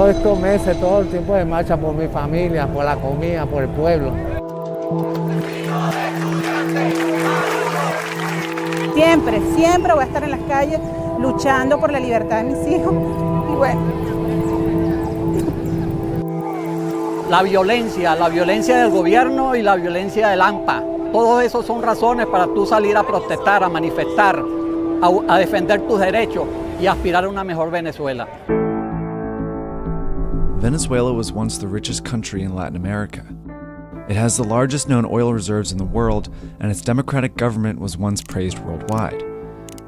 todos estos meses, todo el tiempo de marcha por mi familia, por la comida, por el pueblo. Siempre, siempre voy a estar en las calles luchando por la libertad de mis hijos. Y bueno. La violencia del gobierno y la violencia del AMPA. Todo eso son razones para tú salir a protestar, a manifestar, a defender tus derechos y aspirar a una mejor Venezuela. Venezuela was once the richest country in Latin America. It has the largest known oil reserves in the world, and its democratic government was once praised worldwide.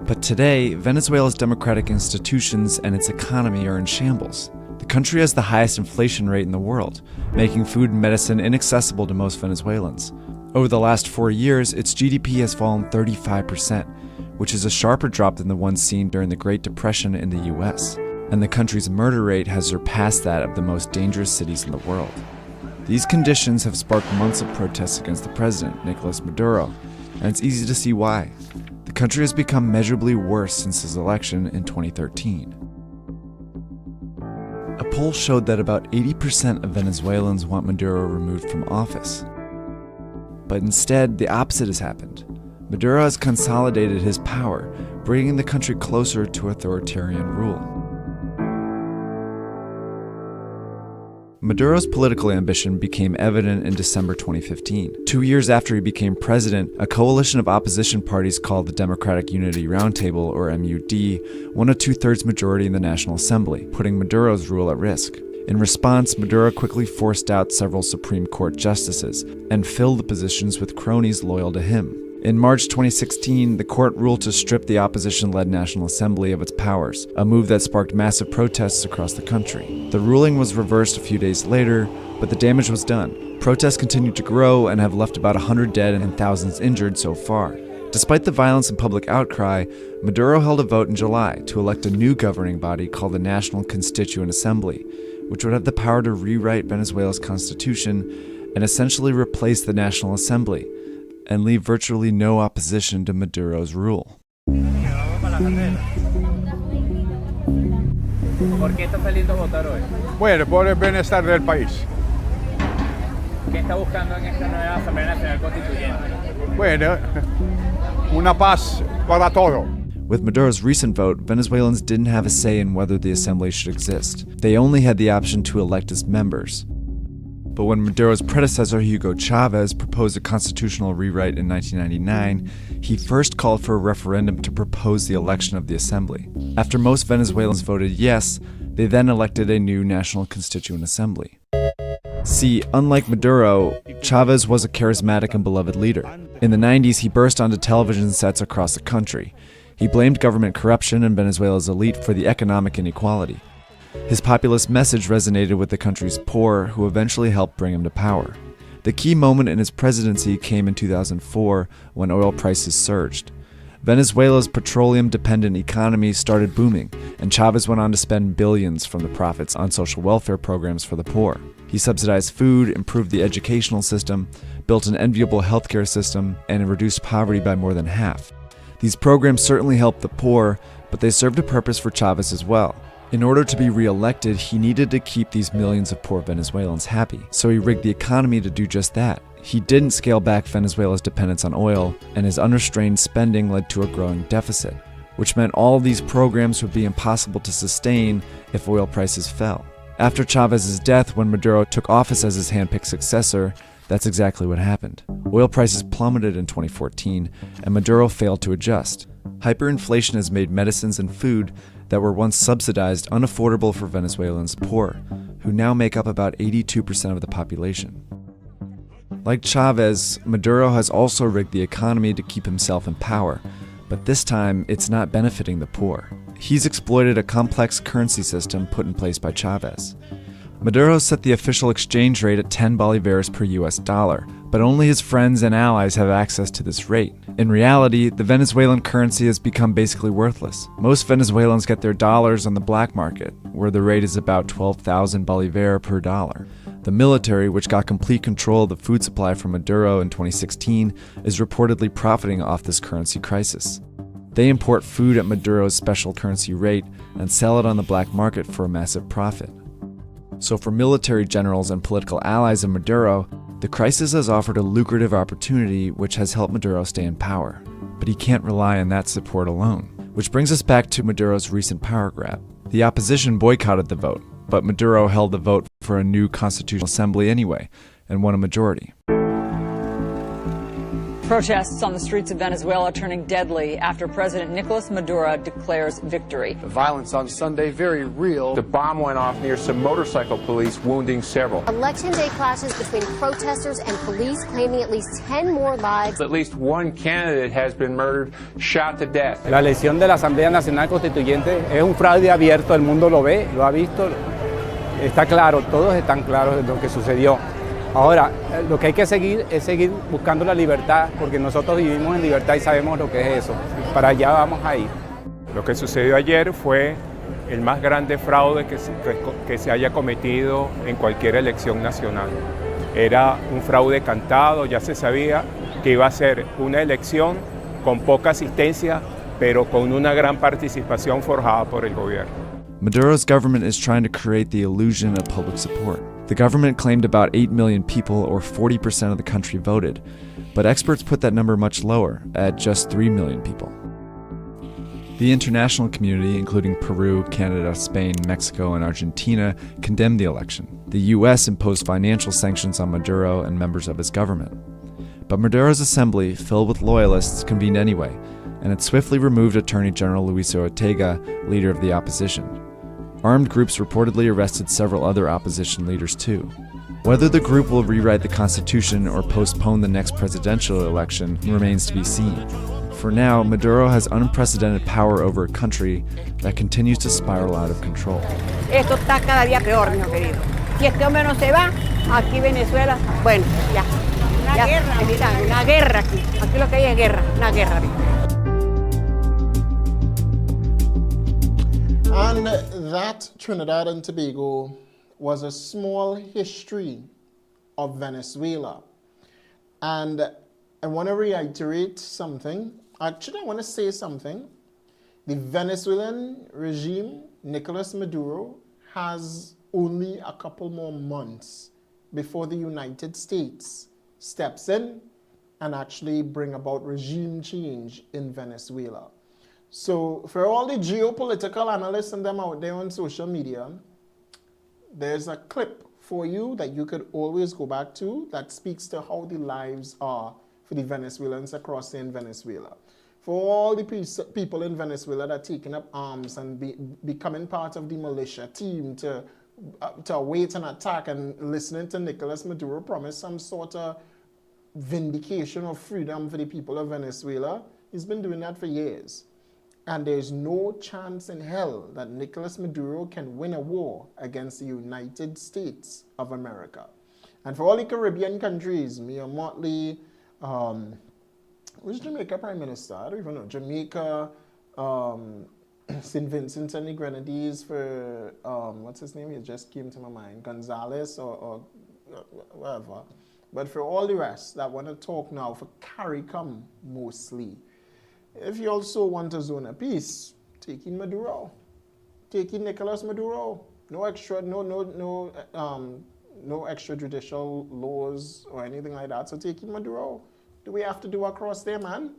But today, Venezuela's democratic institutions and its economy are in shambles. The country has the highest inflation rate in the world, making food and medicine inaccessible to most Venezuelans. Over the last 4 years, its GDP has fallen 35%, which is a sharper drop than the one seen during the Great Depression in the US. And the country's murder rate has surpassed that of the most dangerous cities in the world. These conditions have sparked months of protests against the president, Nicolas Maduro, and it's easy to see why. The country has become measurably worse since his election in 2013. A poll showed that about 80% of Venezuelans want Maduro removed from office. But instead, the opposite has happened. Maduro has consolidated his power, bringing the country closer to authoritarian rule. Maduro's political ambition became evident in December 2015. 2 years after he became president, a coalition of opposition parties called the Democratic Unity Roundtable, or MUD, won a 2/3 majority in the National Assembly, putting Maduro's rule at risk. In response, Maduro quickly forced out several Supreme Court justices and filled the positions with cronies loyal to him. In March 2016, the court ruled to strip the opposition-led National Assembly of its powers, a move that sparked massive protests across the country. The ruling was reversed a few days later, but the damage was done. Protests continued to grow and have left about 100 dead and thousands injured so far. Despite the violence and public outcry, Maduro held a vote in July to elect a new governing body called the National Constituent Assembly, which would have the power to rewrite Venezuela's constitution and essentially replace the National Assembly, and leave virtually no opposition to Maduro's rule. ¿Por qué está saliendo a votar hoy? Bueno, por el bienestar del país. ¿Qué está buscando en esta nueva Asamblea Nacional Constituyente? Bueno, una paz para todo. With Maduro's recent vote, Venezuelans didn't have a say in whether the assembly should exist. They only had the option to elect its members. But when Maduro's predecessor, Hugo Chavez, proposed a constitutional rewrite in 1999, he first called for a referendum to propose the election of the assembly. After most Venezuelans voted yes, they then elected a new National Constituent Assembly. See, unlike Maduro, Chavez was a charismatic and beloved leader. In the 90s, he burst onto television sets across the country. He blamed government corruption and Venezuela's elite for the economic inequality. His populist message resonated with the country's poor, who eventually helped bring him to power. The key moment in his presidency came in 2004 when oil prices surged. Venezuela's petroleum-dependent economy started booming, and Chavez went on to spend billions from the profits on social welfare programs for the poor. He subsidized food, improved the educational system, built an enviable healthcare system, and reduced poverty by more than half. These programs certainly helped the poor, but they served a purpose for Chavez as well. In order to be re-elected, he needed to keep these millions of poor Venezuelans happy, so he rigged the economy to do just that. He didn't scale back Venezuela's dependence on oil, and his unrestrained spending led to a growing deficit, which meant all these programs would be impossible to sustain if oil prices fell. After Chavez's death, when Maduro took office as his handpicked successor, that's exactly what happened. Oil prices plummeted in 2014, and Maduro failed to adjust. Hyperinflation has made medicines and food that were once subsidized unaffordable for Venezuelans poor, who now make up about 82% of the population. Like Chavez, Maduro has also rigged the economy to keep himself in power, but this time it's not benefiting the poor. He's exploited a complex currency system put in place by Chavez. Maduro set the official exchange rate at 10 bolívares per US dollar, but only his friends and allies have access to this rate. In reality, the Venezuelan currency has become basically worthless. Most Venezuelans get their dollars on the black market, where the rate is about 12,000 bolívares per dollar. The military, which got complete control of the food supply from Maduro in 2016, is reportedly profiting off this currency crisis. They import food at Maduro's special currency rate and sell it on the black market for a massive profit. So for military generals and political allies of Maduro, the crisis has offered a lucrative opportunity which has helped Maduro stay in power. But he can't rely on that support alone. Which brings us back to Maduro's recent power grab. The opposition boycotted the vote, but Maduro held the vote for a new constitutional assembly anyway, and won a majority. Protests on the streets of Venezuela turning deadly after President Nicolas Maduro declares victory. The violence on Sunday, very real. The bomb went off near some motorcycle police, wounding several. Election day clashes between protesters and police claiming at least 10 more lives. At least one candidate has been murdered, shot to death. La elección de la Asamblea Nacional Constituyente es un fraude abierto, el mundo lo ve, lo ha visto, está claro, todos están claros de lo que sucedió. Ahora, lo que hay que seguir es seguir buscando la libertad, porque nosotros vivimos en libertad y sabemos lo que es eso. Para allá vamos a ir. Lo que sucedió ayer fue el más grande fraude que se haya cometido en cualquier elección nacional. Era un fraude cantado, ya se sabía que iba a ser una elección con poca asistencia, pero con una gran participación forjada por el gobierno. Maduro's government is trying to create the illusion of public support. The government claimed about 8 million people, or 40% of the country, voted, but experts put that number much lower, at just 3 million people. The international community, including Peru, Canada, Spain, Mexico, and Argentina, condemned the election. The US imposed financial sanctions on Maduro and members of his government. But Maduro's assembly, filled with loyalists, convened anyway, and it swiftly removed Attorney General Luis Ortega, leader of the opposition. Armed groups reportedly arrested several other opposition leaders too. Whether the group will rewrite the constitution or postpone the next presidential election remains to be seen. For now, Maduro has unprecedented power over a country that continues to spiral out of control. Esto está cada día peor, mi querido. Si este hombre no se va, aquí Venezuela, bueno, ya. Una guerra. Una guerra aquí. Aquí lo que hay es guerra, una guerra. And that, Trinidad and Tobago, was a small history of Venezuela. And I want to reiterate something. Actually, I want to say something. The Venezuelan regime, Nicolas Maduro, has only a couple more months before the United States steps in and actually bring about regime change in Venezuela. So for all the geopolitical analysts and them out there on social media, there's a clip for you that you could always go back to that speaks to how the lives are for the Venezuelans across in Venezuela. For all the people in Venezuela that are taking up arms and becoming part of the militia team to await an attack and listening to Nicolas Maduro promise some sort of vindication of freedom for the people of Venezuela, he's been doing that for years. And there's no chance in hell that Nicolas Maduro can win a war against the United States of America. And for all the Caribbean countries, Mia Motley, who's Jamaica Prime Minister? I don't even know. Jamaica, St. Vincent and the Grenadines for, what's his name? It just came to my mind. Gonzalez or whatever. But for all the rest that want to talk now, for CARICOM mostly, if you also want a zone of peace, take in Maduro. Take in Nicolas Maduro. No extrajudicial laws or anything like that. So take in Maduro. Do we have to do across there, man?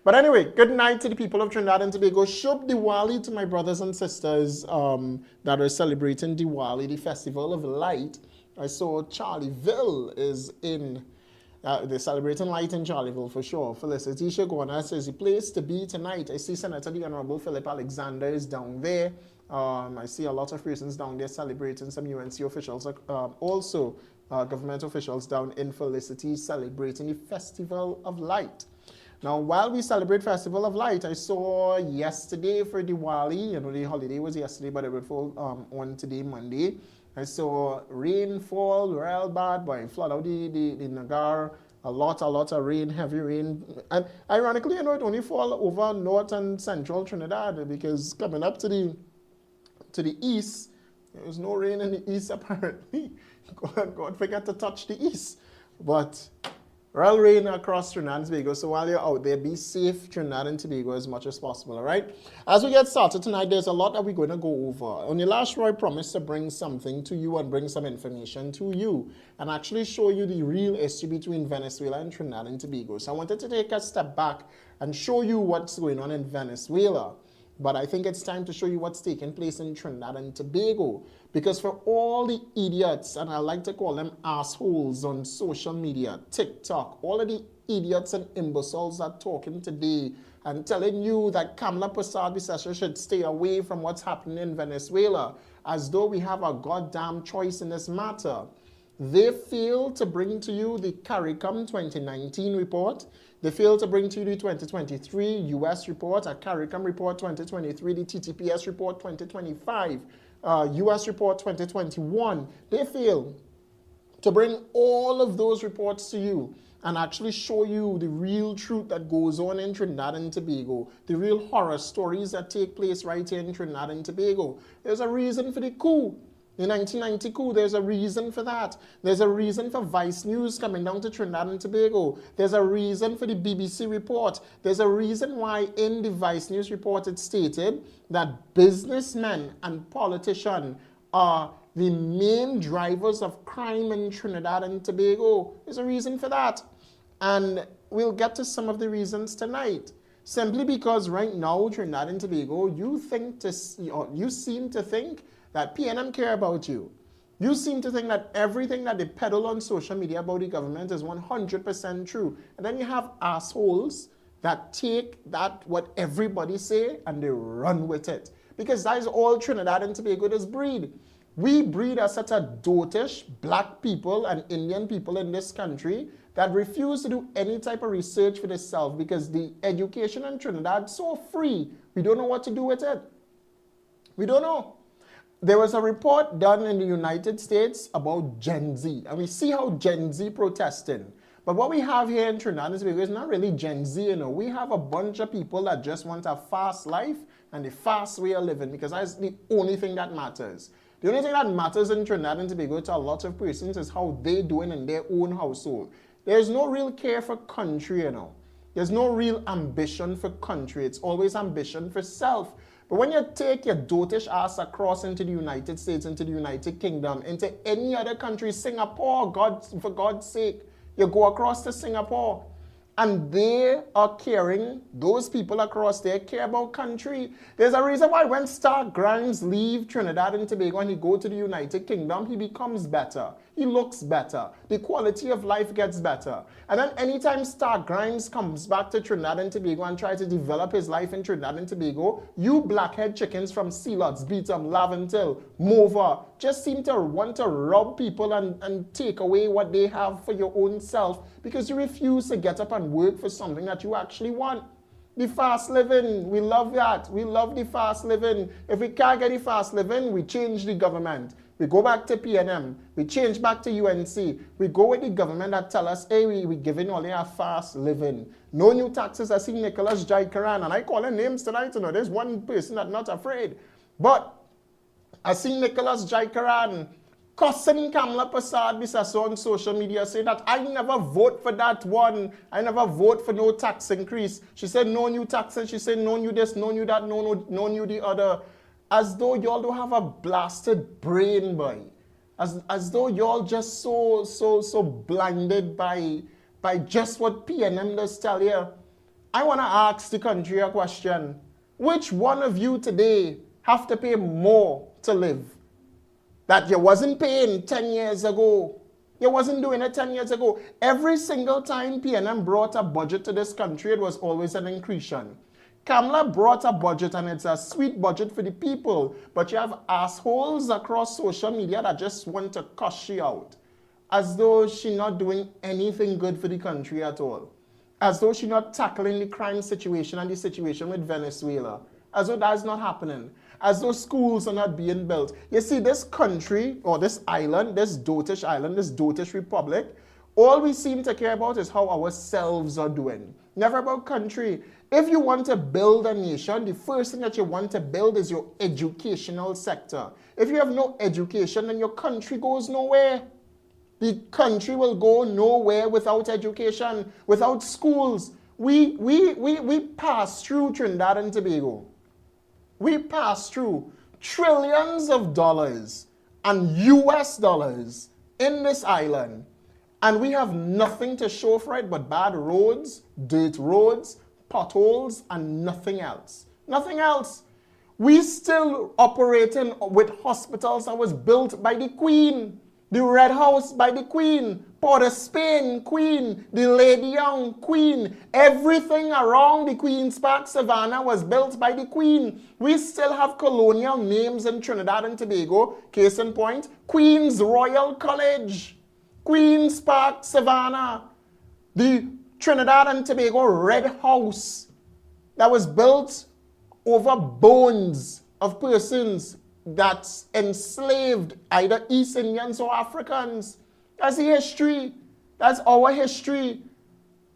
But anyway, good night to the people of Trinidad and Tobago. Shub Diwali to my brothers and sisters that are celebrating Diwali, the Festival of Light. I saw Charlieville is in. They're celebrating light in Charlieville for sure. Felicity Shagona says the place to be tonight. I see Senator the Honorable Philip Alexander is down there. I see a lot of persons down there celebrating, some UNC officials, also government officials down in Felicity celebrating the Festival of Light. Now, while we celebrate Festival of Light, I saw yesterday for Diwali, you know, the holiday was yesterday, but it would fall on today, Monday. I saw rainfall, real bad, but flood out the Nagar, a lot of rain, heavy rain. And ironically, you know, it only fall over north and central Trinidad because coming up to the east, there was no rain in the east apparently. God forgot to touch the east. But Royal rain across Trinidad and Tobago. So while you're out there, be safe, Trinidad and Tobago, as much as possible, all right? As we get started tonight, there's a lot that we're going to go over. On the last show, I promised to bring something to you and bring some information to you and actually show you the real issue between Venezuela and Trinidad and Tobago. So I wanted to take a step back and show you what's going on in Venezuela. But I think it's time to show you what's taking place in Trinidad and Tobago. Because for all the idiots, and I like to call them assholes on social media, TikTok, all of the idiots and imbeciles that are talking today and telling you that Kamala Persad-Bissessar should stay away from what's happening in Venezuela, as though we have a goddamn choice in this matter. They failed to bring to you the CARICOM 2019 report. They failed to bring to you the 2023 U.S. report, a CARICOM report 2023, the TTPS report 2025, U.S. report 2021. They failed to bring all of those reports to you and actually show you the real truth that goes on in Trinidad and Tobago, the real horror stories that take place right here in Trinidad and Tobago. There's a reason for the coup. The 1990 coup, there's a reason for that. There's a reason for Vice News coming down to Trinidad and Tobago. There's a reason for the BBC report. There's a reason why in the Vice News report it stated that businessmen and politicians are the main drivers of crime in Trinidad and Tobago. There's a reason for that. And we'll get to some of the reasons tonight. Simply because right now, Trinidad and Tobago, you seem to think that PNM care about you. You seem to think that everything that they peddle on social media about the government is 100% true. And then you have assholes that take that, what everybody say, and they run with it. Because that is all Trinidad and Tobago does breed. We breed a set of dotish black people and Indian people in this country that refuse to do any type of research for themselves because the education in Trinidad is so free. We don't know what to do with it. We don't know. There was a report done in the United States about Gen Z, and we see how Gen Z protesting. But what we have here in Trinidad and Tobago is not really Gen Z, you know. We have a bunch of people that just want a fast life and a fast way of living because that's the only thing that matters. The only thing that matters in Trinidad and Tobago to a lot of persons is how they're doing in their own household. There's no real care for country, you know. There's no real ambition for country. It's always ambition for self. But when you take your dotish ass across into the United States, into the United Kingdom, into any other country, Singapore, for God's sake, you go across to Singapore, and they are caring, those people across there care about country. There's a reason why when Stark Grimes leave Trinidad and Tobago and he go to the United Kingdom, he becomes better. He looks better. The quality of life gets better. And then anytime Stark Grimes comes back to Trinidad and Tobago and tries to develop his life in Trinidad and Tobago, you blackhead chickens from Sealots, Beetham, Laventil, Mova, just seem to want to rob people and take away what they have for your own self because you refuse to get up and work for something that you actually want. The fast living, we love that. We love the fast living. If we can't get the fast living, we change the government. We go back to PNM. We change back to UNC. We go with the government that tell us, hey, we giving all a fast living. No new taxes. I see Nicholas Jaikaran, and I call him names tonight. You know, there's one person that's not afraid. But I see Nicholas Jaikaran cussing Kamala Persad-Bissessar on social media saying that I never vote for that one. I never vote for no tax increase. She said no new taxes. She said no new this, no new that, no new the other. As though y'all don't have a blasted brain, boy. As though y'all just so blinded by just what PNM does tell you. I want to ask the country a question. Which one of you today have to pay more to live? That you wasn't paying 10 years ago. You wasn't doing it 10 years ago. Every single time PNM brought a budget to this country, it was always an increase. Kamala brought a budget and it's a sweet budget for the people, but you have assholes across social media that just want to cuss you out. As though she's not doing anything good for the country at all. As though she's not tackling the crime situation and the situation with Venezuela. As though that's not happening. As though schools are not being built. You see, this country, or this island, this dotish republic, all we seem to care about is how ourselves are doing. Never about country. If you want to build a nation, the first thing that you want to build is your educational sector. If you have no education, then your country goes nowhere. The country will go nowhere without education, without schools. We pass through Trinidad and Tobago. We pass through trillions of dollars and US dollars in this island, and we have nothing to show for it but bad roads, dirt roads, potholes, and nothing else. Nothing else. We still operating with hospitals that was built by the Queen, the Red House by the Queen, Port of Spain Queen, the Lady Young Queen. Everything around the Queen's Park Savannah was built by the Queen. We still have colonial names in Trinidad and Tobago. Case in point, Queen's Royal College, Queen's Park Savannah, the Trinidad and Tobago Red House that was built over bones of persons that enslaved either East Indians or Africans. That's the history. That's our history.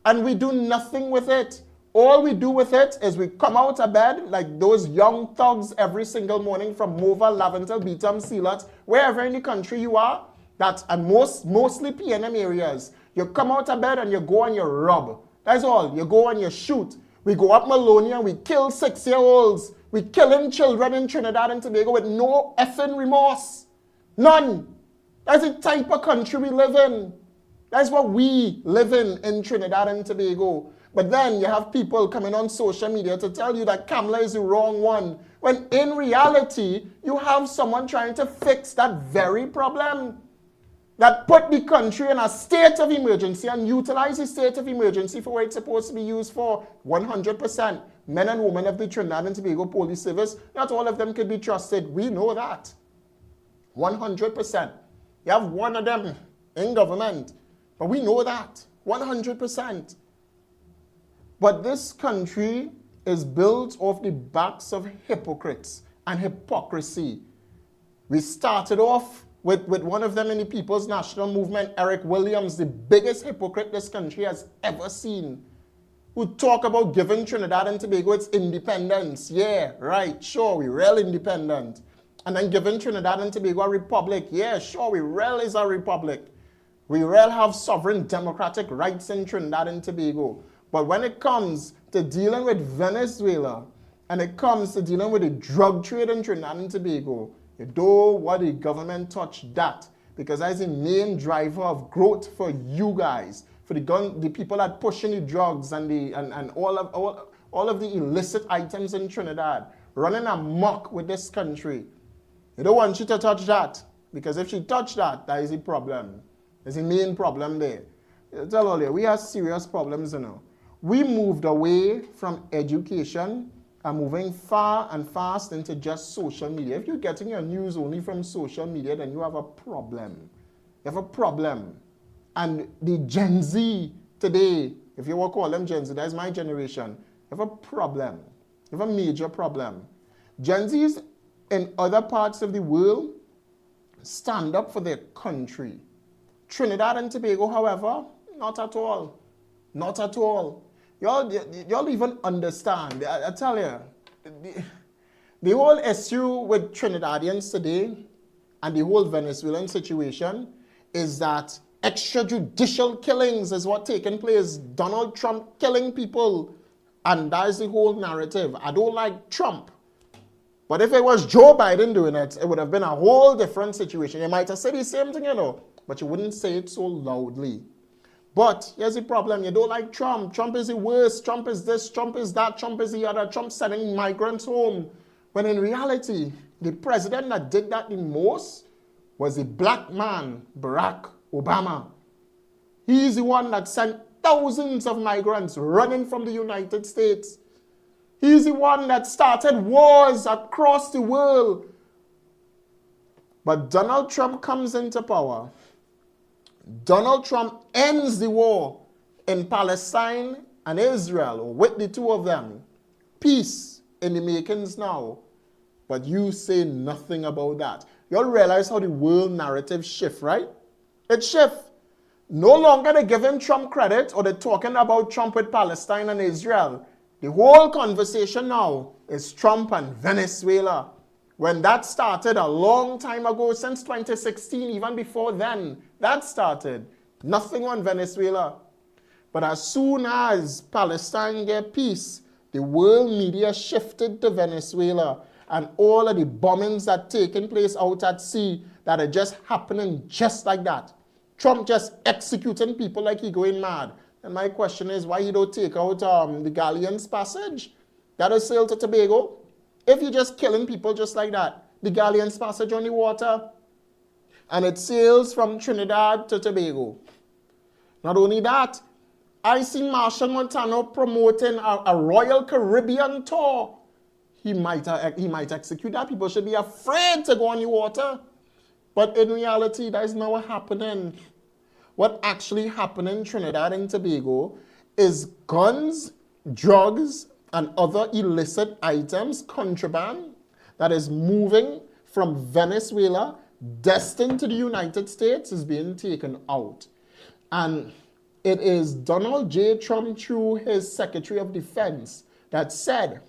And we do nothing with it. All we do with it is we come out of bed like those young thugs every single morning from Mova, Laventel, Beetham, Sealat, wherever in the country you are, and mostly PNM areas. You come out of bed and you go and you rob. That's all. You go and you shoot. We go up Malonia, we kill 6-year-olds. We killing children in Trinidad and Tobago with no effing remorse. None. That's the type of country we live in. That's what we live in Trinidad and Tobago. But then you have people coming on social media to tell you that Kamala is the wrong one, when in reality, you have someone trying to fix that very problem that put the country in a state of emergency and utilize the state of emergency for what it's supposed to be used for. 100%. Men and women of the Trinidad and Tobago Police Service, not all of them could be trusted. We know that. 100%. You have one of them in government, but we know that. 100%. But this country is built off the backs of hypocrites and hypocrisy. We started off with one of them in the People's National Movement, Eric Williams, the biggest hypocrite this country has ever seen, who talk about giving Trinidad and Tobago its independence. Yeah, right, sure, we real independent. And then giving Trinidad and Tobago a republic. Yeah, sure, we real is a republic. We real have sovereign democratic rights in Trinidad and Tobago. But when it comes to dealing with Venezuela, and it comes to dealing with the drug trade in Trinidad and Tobago, you don't want the government touch that, because that's the main driver of growth for you guys, for the people that pushing the drugs and all of the illicit items in Trinidad, running amok with this country. They don't want you to touch that, because if you touch that, that is the problem. There's the main problem there. I tell all you, we have serious problems, you know. We moved away from education and moving far and fast into just social media. If you're getting your news only from social media, then you have a problem. You have a problem. And the Gen Z today, if you want to call them Gen Z, that's my generation, you have a problem. You have a major problem. Gen Zs in other parts of the world stand up for their country. Trinidad and Tobago, however, not at all. Not at all. Y'all even understand. I tell you, the whole issue with Trinidadians today and the whole Venezuelan situation is that extrajudicial killings is what taking place. Donald Trump killing people, and that is the whole narrative. I don't like Trump. But if it was Joe Biden doing it, it would have been a whole different situation. You might have said the same thing, you know, but you wouldn't say it so loudly. But here's the problem. You don't like Trump. Trump is the worst. Trump is this. Trump is that. Trump is the other. Trump sending migrants home. When in reality, the president that did that the most was the black man, Barack Obama. He's the one that sent thousands of migrants running from the United States. He's the one that started wars across the world. But Donald Trump comes into power. Donald Trump ends the war in Palestine and Israel, or with the two of them. Peace in the makings now. But you say nothing about that. You all realize how the world narrative shifts, right? It shifts. No longer they giving Trump credit or they're talking about Trump with Palestine and Israel. The whole conversation now is Trump and Venezuela. when that started a long time ago, since 2016, even before then, that started. Nothing on Venezuela. But as soon as Palestine get peace, the world media shifted to Venezuela, and all of the bombings that taking place out at sea that are just happening just like that. Trump just executing people like he going mad. And my question is, why you don't take out the Galleon's Passage that'll sail to Tobago? If you're just killing people just like that, the Galleon's Passage on the water, and it sails from Trinidad to Tobago. Not only that, I see Marshall Montano promoting a Royal Caribbean tour. He might execute that. People should be afraid to go on the water. But in reality, that is not what happening. What actually happened in Trinidad and Tobago is guns, drugs, and other illicit items, contraband, that is moving from Venezuela, destined to the United States, is being taken out. And it is Donald J. Trump, through his Secretary of Defense, that said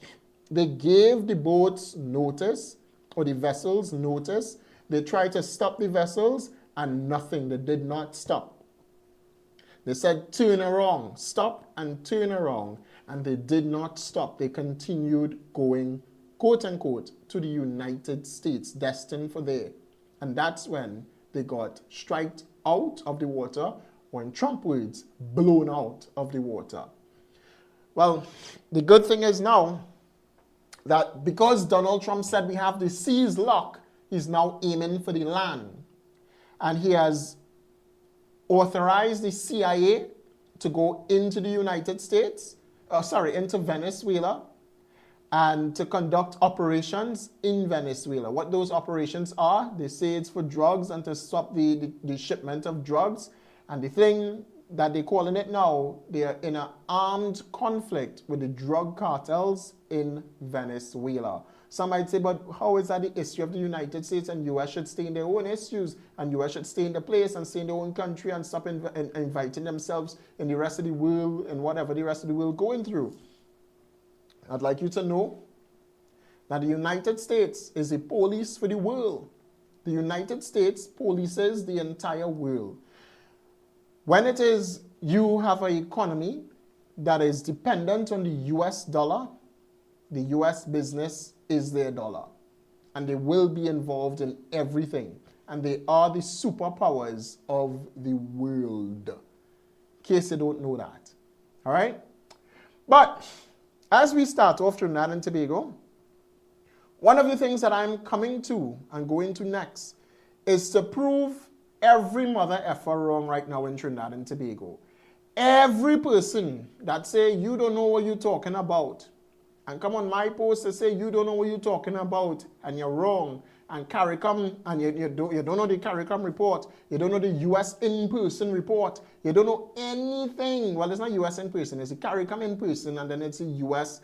they gave the boats notice, or the vessels notice. They tried to stop the vessels, and nothing. They did not stop. They said, turn around, stop and turn around. And they did not stop. They continued going, quote unquote, to the United States, destined for there. And that's when they got striked out of the water, or in Trump words, blown out of the water. Well, the good thing is now that because Donald Trump said we have the seas locked, he's now aiming for the land. And he has authorized the CIA to go into the United States, into Venezuela, and to conduct operations in Venezuela. What those operations are, they say it's for drugs and to stop the shipment of drugs. And the thing that they're calling it now, they are in an armed conflict with the drug cartels in Venezuela. Some might say, but how is that the issue of the United States, and U.S. should stay in their own issues, and U.S. should stay in the place and stay in their own country and stop inviting themselves in the rest of the world and whatever the rest of the world going through? I'd like you to know that the United States is a police for the world. The United States polices the entire world. When it is you have an economy that is dependent on the US dollar, the US business is their dollar. And they will be involved in everything. And they are the superpowers of the world. In case you don't know that. All right? But as we start off Trinidad and Tobago, one of the things that I'm coming to and going to next is to prove every mother effer wrong right now in Trinidad and Tobago. Every person that say you don't know what you're talking about, and come on my post to say you don't know what you're talking about and you're wrong, and CARICOM, and you don't know the CARICOM report, you don't know the US in-person report, you don't know anything. Well, it's not US in-person, it's the CARICOM in-person, and then it's the US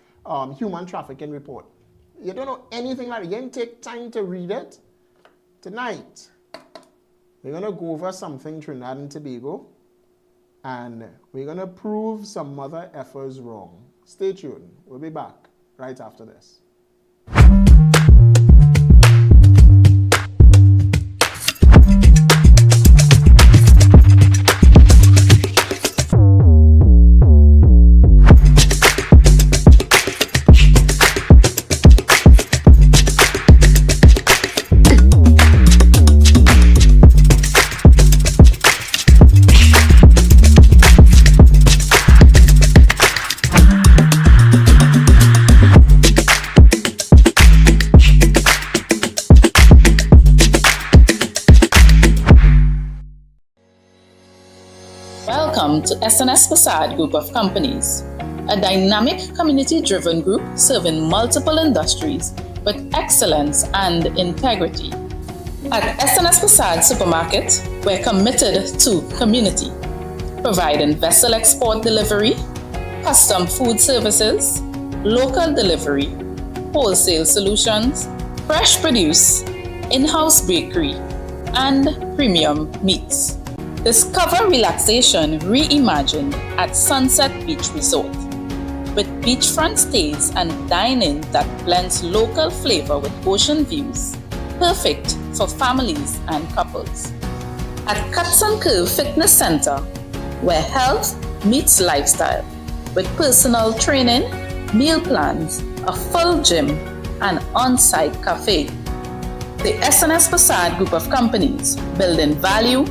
human trafficking report. You don't know anything like it. You didn't take time to read it. Tonight, we're going to go over something Trinidad and Tobago, and we're going to prove some mother effers wrong. Stay tuned. We'll be back right after this. Welcome to SNS Facade Group of Companies, a dynamic community-driven group serving multiple industries with excellence and integrity. At SNS Facade Supermarket, we're committed to community, providing vessel export delivery, custom food services, local delivery, wholesale solutions, fresh produce, in-house bakery, and premium meats. Discover relaxation reimagined at Sunset Beach Resort, with beachfront stays and dining that blends local flavor with ocean views. Perfect for families and couples. At Cuts and Curve Fitness Center, where health meets lifestyle, with personal training, meal plans, a full gym, and on-site cafe. The SNS Facade group of companies, building value,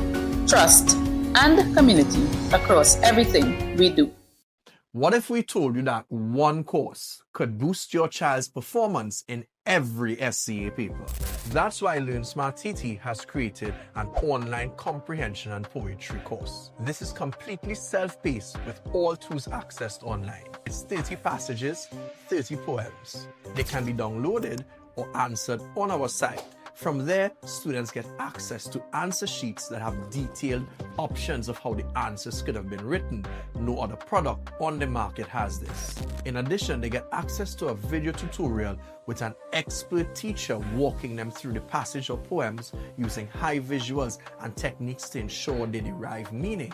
trust, and community across everything we do. What if we told you that one course could boost your child's performance in every SCA paper? That's why Learn Smart TT has created an online comprehension and poetry course. This is completely self-paced with all tools accessed online. It's 30 passages, 30 poems. They can be downloaded or answered on our site. From there, students get access to answer sheets that have detailed options of how the answers could have been written. No other product on the market has this. In addition, they get access to a video tutorial with an expert teacher walking them through the passage or poems using high visuals and techniques to ensure they derive meaning.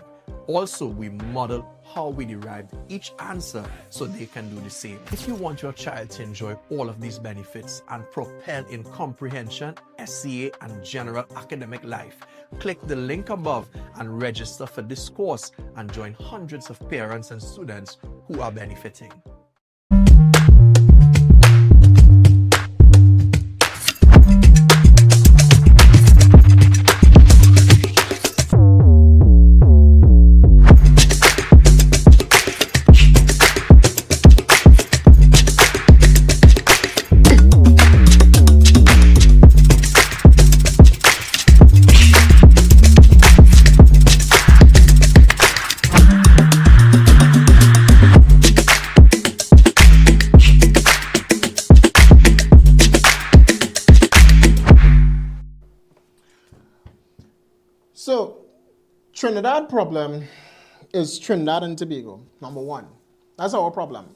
Also, we model how we derived each answer so they can do the same. If you want your child to enjoy all of these benefits and propel in comprehension, SCA, and general academic life, click the link above and register for this course and join hundreds of parents and students who are benefiting. So, Trinidad problem is Trinidad and Tobago, number one. That's our problem.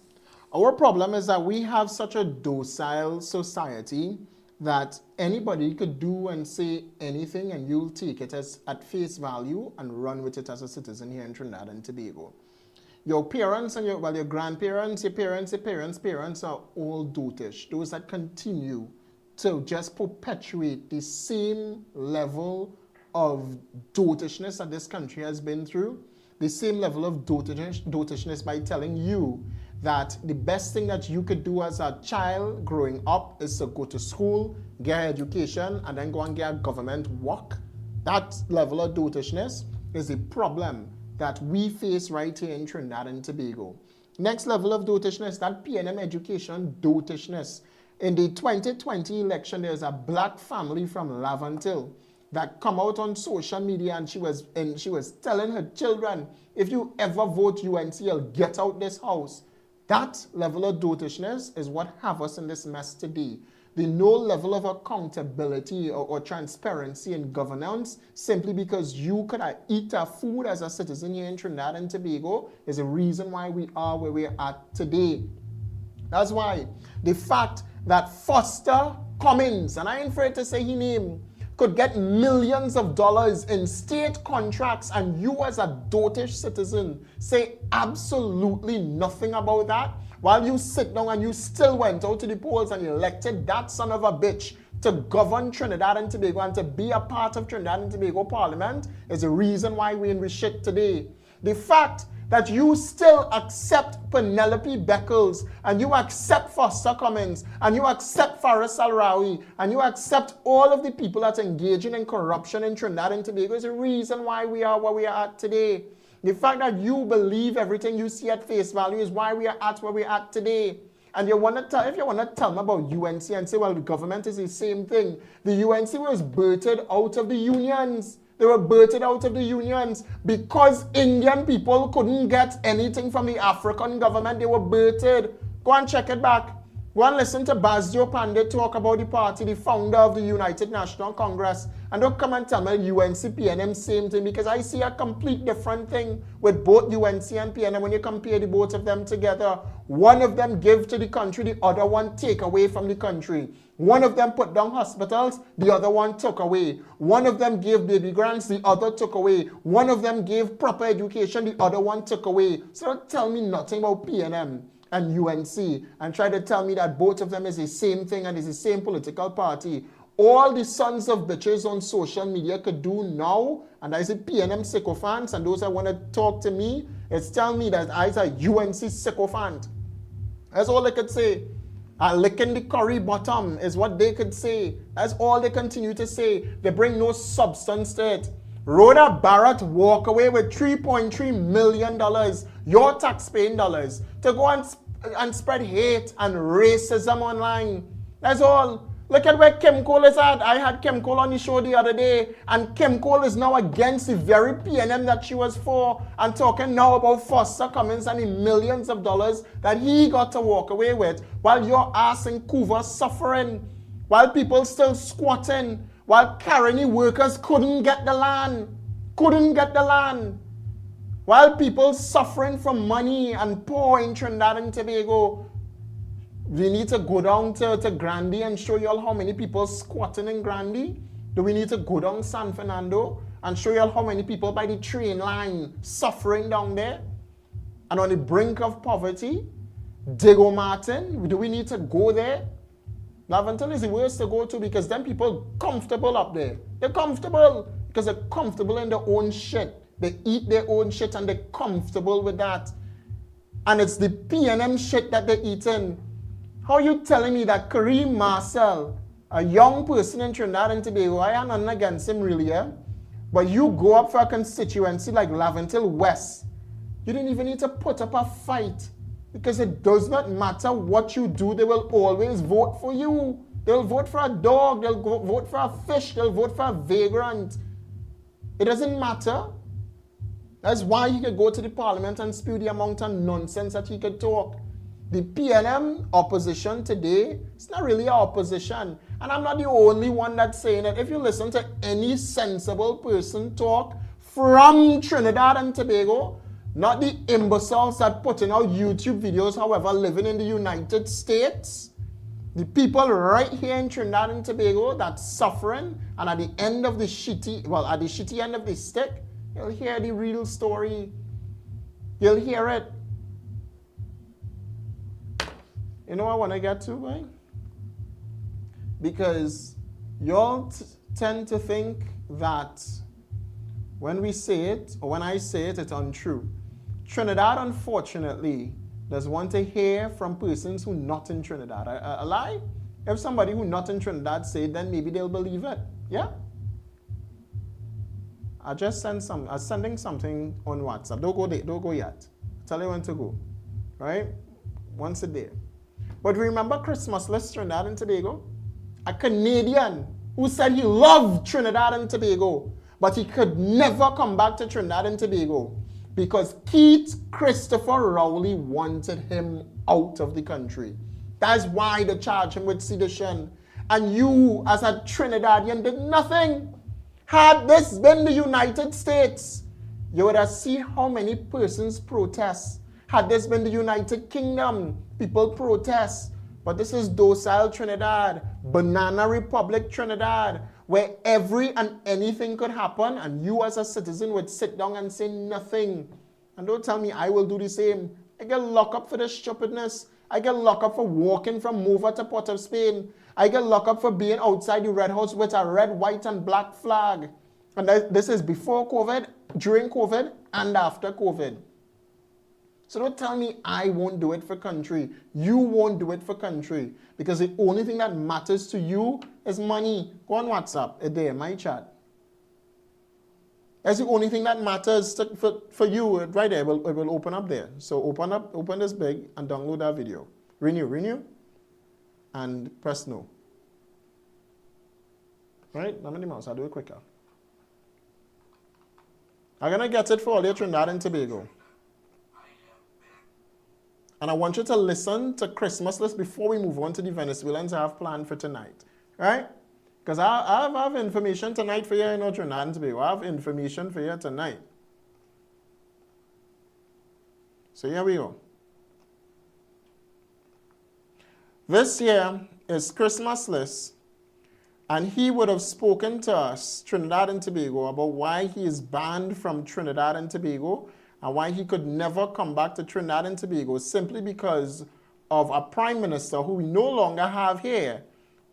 Our problem is that we have such a docile society that anybody could do and say anything and you'll take it as at face value and run with it as a citizen here in Trinidad and Tobago. Your parents and your grandparents, your parents are all dotish. Those that continue to just perpetuate the same level of dotishness that this country has been through, the same level of dotishness by telling you that the best thing that you could do as a child growing up is to go to school, get an education, and then go and get a government work. That level of dotishness is a problem that we face right here in Trinidad and Tobago. Next level of dotishness, that PNM education dotishness. In the 2020 election, there's a black family from Lavantil that come out on social media and she was telling her children, if you ever vote UNC, you'll get out this house. That level of dotishness is what have us in this mess today. The no level of accountability or transparency in governance simply because you could eat our food as a citizen here in Trinidad and Tobago is a reason why we are where we're at today. That's why the fact that Foster Cummins, and I ain't afraid to say his name, could get millions of dollars in state contracts and you as a dotish citizen say absolutely nothing about that, while you sit down and you still went out to the polls and elected that son of a bitch to govern Trinidad and Tobago and to be a part of Trinidad and Tobago Parliament is the reason why we're in shit today. The fact that you still accept Penelope Beckles and you accept Foster Cummins and you accept Faris Al-Rawi and you accept all of the people that's engaging in corruption in Trinidad and Tobago is the reason why we are where we are at today. The fact that you believe everything you see at face value is why we are at where we are at today. And if you want to tell me about UNC and say, well, the government is the same thing. The UNC was birthed out of the unions. They were birthed out of the unions because Indian people couldn't get anything from the African government. They were birthed. Go and check it back. Go and listen to Basdio Pandit talk about the party, the founder of the United National Congress. And don't come and tell me UNC, PNM, same thing, because I see a complete different thing with both UNC and PNM when you compare the both of them together. One of them give to the country, the other one take away from the country. One of them put down hospitals, the other one took away. One of them gave baby grants, the other took away. One of them gave proper education, the other one took away. So don't tell me nothing about PNM. and UNC and try to tell me that both of them is the same thing and is the same political party. All the sons of bitches on social media could do now, and I say PNM sycophants, and those that want to talk to me, is tell me that I a UNC sycophant. That's all they could say. Licking the curry bottom is what they could say. That's all they continue to say. They bring no substance to it. Rhoda Barrett walk away with $3.3 million, your taxpaying dollars, to go and spread hate and racism online. That's all. Look at where Kim Cole is at. I had Kim Cole on the show the other day, and Kim Cole is now against the very PNM that she was for, and talking now about Foster Cummins and the millions of dollars that he got to walk away with, while your ass in Couva suffering, while people still squatting, while Caroni workers couldn't get the land, while people suffering from money and poor in Trinidad and Tobago. We need to go down to Grandy and show you all how many people squatting in Grandy? Do we need to go down San Fernando and show you all how many people by the train line suffering down there and on the brink of poverty? Diego Martin, do we need to go there? Laventille is the worst to go to because them people comfortable up there. They're comfortable because they're comfortable in their own shit. They eat their own shit and they're comfortable with that. And it's the PNM shit that they're eating. How are you telling me that Kareem Marcel, a young person in Trinidad and Tobago, I have nothing against him really, but you go up for a constituency like Laventille West, you didn't even need to put up a fight because it does not matter what you do, they will always vote for you. They'll vote for a dog, they'll vote for a fish, they'll vote for a vagrant. It doesn't matter. That's why he could go to the parliament and spew the amount of nonsense that he could talk. The PNM opposition today, it's not really an opposition. And I'm not the only one that's saying it. If you listen to any sensible person talk from Trinidad and Tobago, not the imbeciles that putting out YouTube videos, however, living in the United States, the people right here in Trinidad and Tobago that's suffering, and at the end of the at the shitty end of the stick, you'll hear the real story. You'll hear it. You know what I want to get to, right? Because y'all tend to think that when we say it, or when I say it, it's untrue. Trinidad, unfortunately, does want to hear from persons who not in Trinidad. A lie? If somebody who not in Trinidad say it, then maybe they'll believe it. Yeah? I just I'm sending something on WhatsApp. Don't go yet. Tell you when to go. Right? Once a day. But remember Christmas list Trinidad and Tobago? A Canadian who said he loved Trinidad and Tobago, but he could never come back to Trinidad and Tobago because Keith Christopher Rowley wanted him out of the country. That's why they charged him with sedition. And you, as a Trinidadian, did nothing. Had this been the United States, you would have seen how many persons protest. Had this been the United Kingdom, people protest. But this is docile Trinidad, Banana Republic Trinidad, where every and anything could happen, and you as a citizen would sit down and say nothing. And don't tell me I will do the same. I get locked up for this stupidness. I get locked up for walking from Mova to Port of Spain. I get locked up for being outside the Red House with a red, white, and black flag. And this is before COVID, during COVID, and after COVID. So don't tell me I won't do it for country. You won't do it for country. Because the only thing that matters to you is money. Go on WhatsApp, it's there, my chat. That's the only thing that matters for you, right there. It will open up there. So open this big and download that video. Renew, and press no. Right? Now, the mouse, I'll do it quicker. I'm going to get it for all your Trinidad and Tobago. And I want you to listen to Christmas list before we move on to the Venezuelans I have planned for tonight. Right? Because I have information tonight for you in Trinidad and Tobago. I have information for you tonight. So here we go. This here is Christmas list. And he would have spoken to us, Trinidad and Tobago, about why he is banned from Trinidad and Tobago and why he could never come back to Trinidad and Tobago simply because of a prime minister who we no longer have here,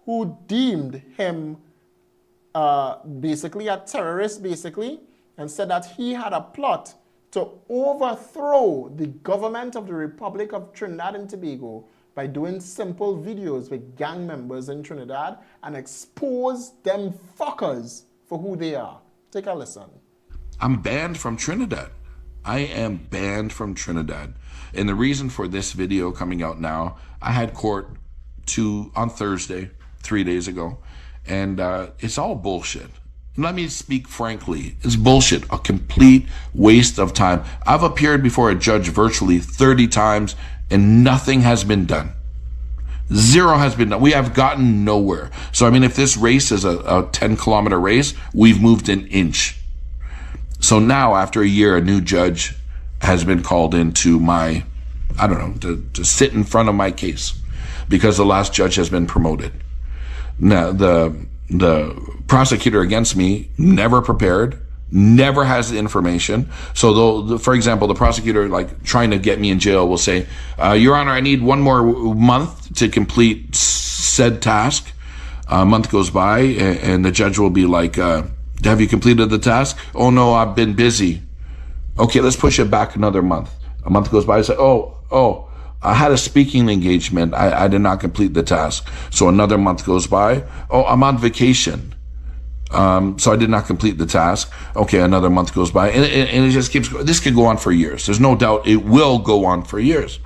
who deemed him basically a terrorist, and said that he had a plot to overthrow the government of the Republic of Trinidad and Tobago by doing simple videos with gang members in Trinidad and expose them fuckers for who they are. Take a listen. I'm banned from Trinidad. I am banned from Trinidad. And the reason for this video coming out now, I had court on Thursday, 3 days ago, and it's all bullshit. Let me speak frankly. It's bullshit, a complete waste of time. I've appeared before a judge virtually 30 times and nothing has been done. Zero has been done. We have gotten nowhere. So, I mean, if this race is a 10-kilometer race, we've moved an inch. So now, after a year, a new judge has been called into to sit in front of my case because the last judge has been promoted. Now, the prosecutor against me never prepared, never has the information. So, for example, the prosecutor, like, trying to get me in jail will say, Your Honor, I need one more month to complete said task. A month goes by, and the judge will be like, have you completed the task? Oh, no, I've been busy. Okay, let's push it back another month. A month goes by, I say, oh, I had a speaking engagement. I did not complete the task. So another month goes by. Oh, I'm on vacation. So I did not complete the task. Okay, another month goes by. And it just keeps going. This could go on for years. There's no doubt it will go on for years.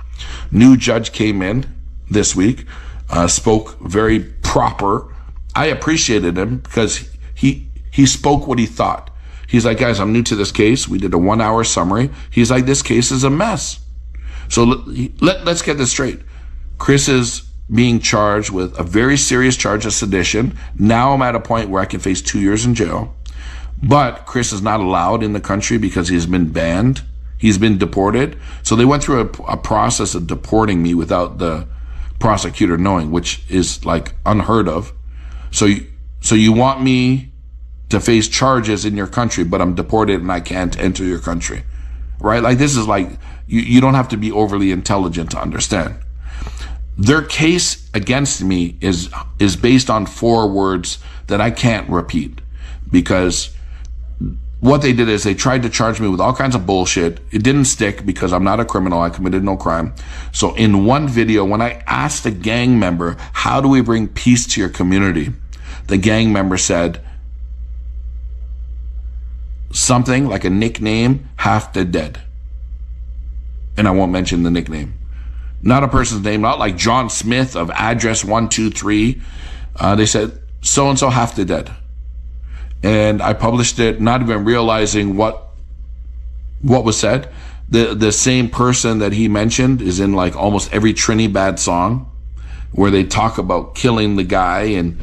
New judge came in this week, spoke very proper. I appreciated him because he spoke what he thought. He's like, guys, I'm new to this case. We did a 1-hour summary. He's like, this case is a mess. So let's get this straight. Chris is being charged with a very serious charge of sedition. Now I'm at a point where I can face 2 years in jail. But Chris is not allowed in the country because he's been banned. He's been deported. So they went through a process of deporting me without the prosecutor knowing, which is like unheard of. So you want me to face charges in your country, but I'm deported and I can't enter your country, right? Like, this is like, you don't have to be overly intelligent to understand. Their case against me is based on 4 words that I can't repeat, because what they did is they tried to charge me with all kinds of bullshit. It didn't stick because I'm not a criminal. I committed no crime. So in one video, when I asked a gang member, how do we bring peace to your community? The gang member said something like a nickname, half the dead. And I won't mention the nickname. Not a person's name, not like John Smith of address 123. They said, so-and-so half the dead. And I published it, not even realizing what was said. The same person that he mentioned is in like almost every Trinidad song where they talk about killing the guy. And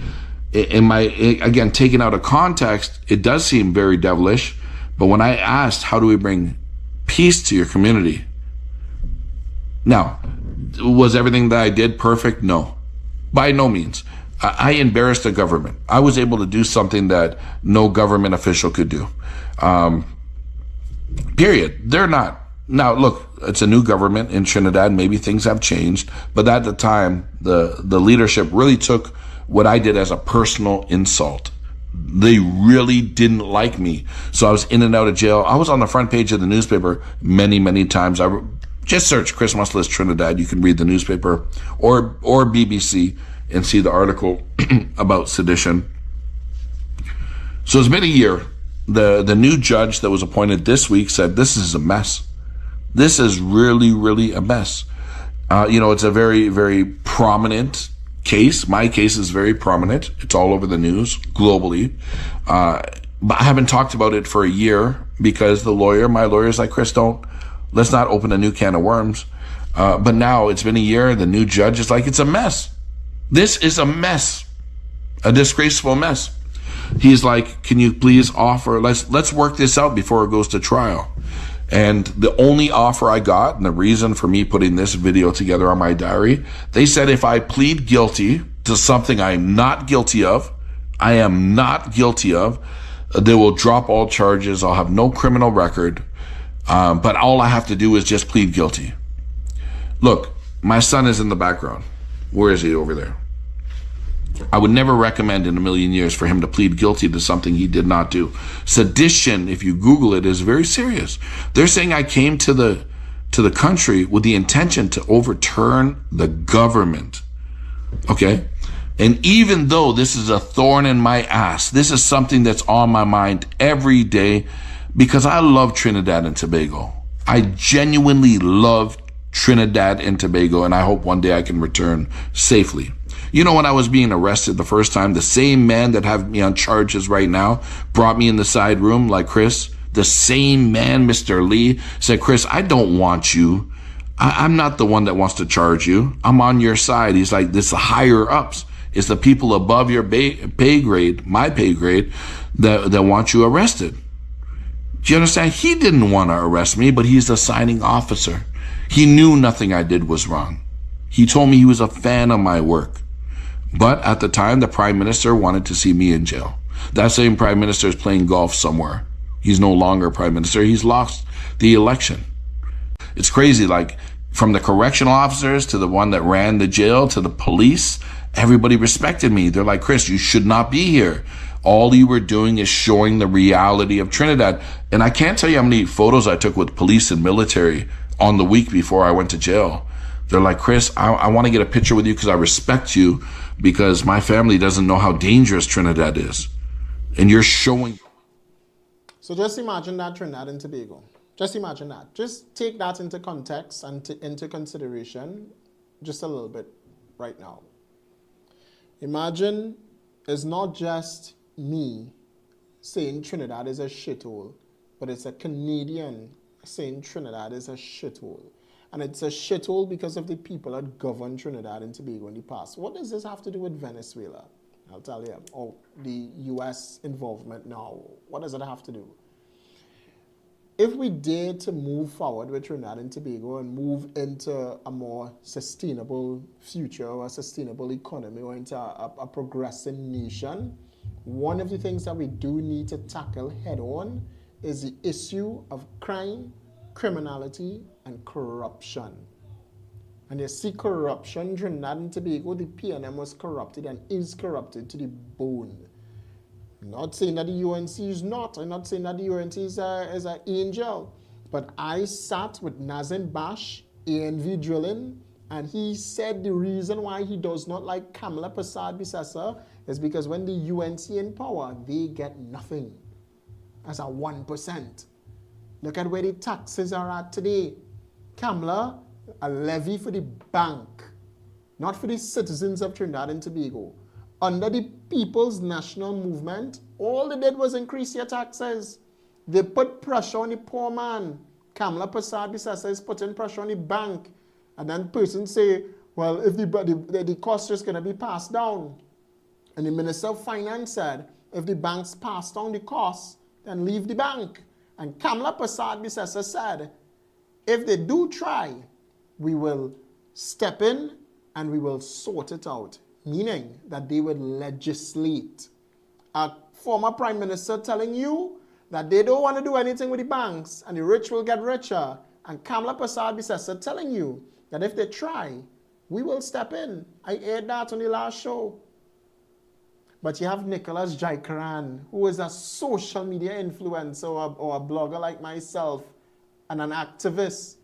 again, taken out of context, it does seem very devilish. But when I asked, how do we bring peace to your community? Now, was everything that I did perfect? No, by no means. I embarrassed the government. I was able to do something that no government official could do. Period. They're not. Now, look, it's a new government in Trinidad. Maybe things have changed. But at the time, the leadership really took what I did as a personal insult. They really didn't like me. So I was in and out of jail. I was on the front page of the newspaper many, many times. Just search Chris Mussel's Trinidad. You can read the newspaper or BBC and see the article about sedition. So it's been a year. The new judge that was appointed this week said, this is a mess. This is really, really a mess. It's a very, very prominent case. My case is very prominent. It's all over the news globally. But I haven't talked about it for a year because my lawyer is like, Chris, let's not open a new can of worms. But now it's been a year. The new judge is like, it's a mess. This is a mess, a disgraceful mess. He's like, can you please offer, let's work this out before it goes to trial. And the only offer I got, and the reason for me putting this video together on my diary, they said if I plead guilty to something I'm not guilty of, they will drop all charges. I'll have no criminal record. But all I have to do is just plead guilty. Look, my son is in the background. Where is he? Over there. I would never recommend in a million years for him to plead guilty to something he did not do. Sedition, if you Google it, is very serious. They're saying I came to the country with the intention to overturn the government. Okay? And even though this is a thorn in my ass, this is something that's on my mind every day because I love Trinidad and Tobago. I genuinely love Trinidad and Tobago, and I hope one day I can return safely. You know, when I was being arrested the first time, the same man that have me on charges right now brought me in the side room like, Chris, the same man, Mr. Lee, said, Chris, I don't want you. I'm not the one that wants to charge you. I'm on your side. He's like, this higher ups. It's the people above your pay grade, my pay grade, that want you arrested. Do you understand? He didn't want to arrest me, but he's the signing officer. He knew nothing I did was wrong. He told me he was a fan of my work. But at the time, the prime minister wanted to see me in jail. That same prime minister is playing golf somewhere. He's no longer prime minister. He's lost the election. It's crazy. Like, from the correctional officers to the one that ran the jail to the police, everybody respected me. They're like, Chris, you should not be here. All you were doing is showing the reality of Trinidad. And I can't tell you how many photos I took with police and military on the week before I went to jail. They're like, Chris, I want to get a picture with you because I respect you, because my family doesn't know how dangerous Trinidad is. And you're showing. So just imagine that, Trinidad and Tobago. Just imagine that. Just take that into context and into consideration just a little bit right now. Imagine it's not just me saying Trinidad is a shithole, but it's a Canadian saying Trinidad is a shithole. And it's a shithole because of the people that govern Trinidad and Tobago in the past. What does this have to do with Venezuela? I'll tell you. Or the U.S. involvement now. What does it have to do? If we dare to move forward with Trinidad and Tobago and move into a more sustainable future or a sustainable economy or into a progressing nation, one of the things that we do need to tackle head on is the issue of crime, criminality, and corruption. And you see corruption, Trinidad and Tobago, the PNM was corrupted and is corrupted to the bone. I'm not saying that the UNC is not. I'm not saying that the UNC is an angel. But I sat with Nazim Bash, ANV Drilling, and he said the reason why he does not like Kamala Persad-Bissessar is because when the UNC in power, they get nothing as a 1%. Look at where the taxes are at today. Kamala, a levy for the bank, not for the citizens of Trinidad and Tobago. Under the People's National Movement, all they did was increase your taxes. They put pressure on the poor man. Kamala Persad-Bissessar is putting pressure on the bank. And then persons say, well, if the cost is going to be passed down. And the Minister of Finance said, if the banks pass down the cost, then leave the bank. And Kamala Persad-Bissessar said, if they do try, we will step in and we will sort it out. Meaning that they would legislate. A former prime minister telling you that they don't want to do anything with the banks and the rich will get richer. And Kamala Persad-Bissessar telling you that if they try, we will step in. I aired that on the last show. But you have Nicholas Jaikaran, who is a social media influencer or a blogger like myself and an activist,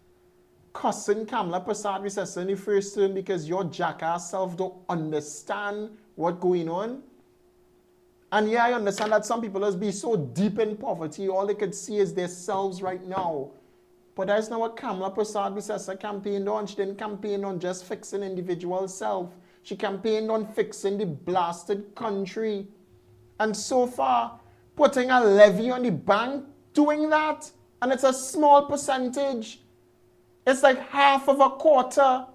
cussing Kamala Persad-Bissessar in the first term because your jackass self don't understand what's going on. And yeah, I understand that some people must be so deep in poverty, all they could see is themselves right now. But that's not what Kamala Persad-Bissessar campaigned on. She didn't campaign on just fixing individual self. She campaigned on fixing the blasted country. And so far, putting a levy on the bank, doing that, and it's a small percentage. It's like half of a quarter.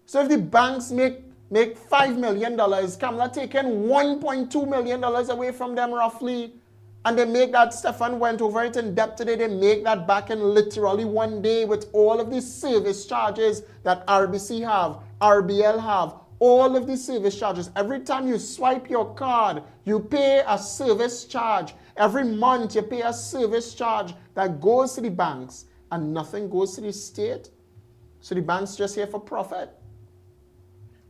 So if the banks make $5 million, Kamala taking $1.2 million away from them roughly, and they make that, Stefan went over it in depth today, they make that back in literally one day with all of these service charges that RBC have, RBL have, all of these service charges. Every time you swipe your card, you pay a service charge. Every month you pay a service charge that goes to the banks and nothing goes to the state. So the bank's just here for profit.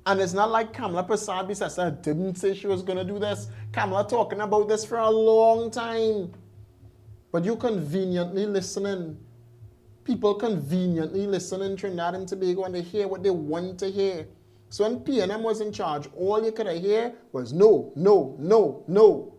And it's not like Kamala Prasad didn't say she was going to do this. Kamala talking about this for a long time. But you conveniently listening. People conveniently listen in Trinidad and Tobago and they hear what they want to hear. So when PNM was in charge, all you could hear was no, no, no, no.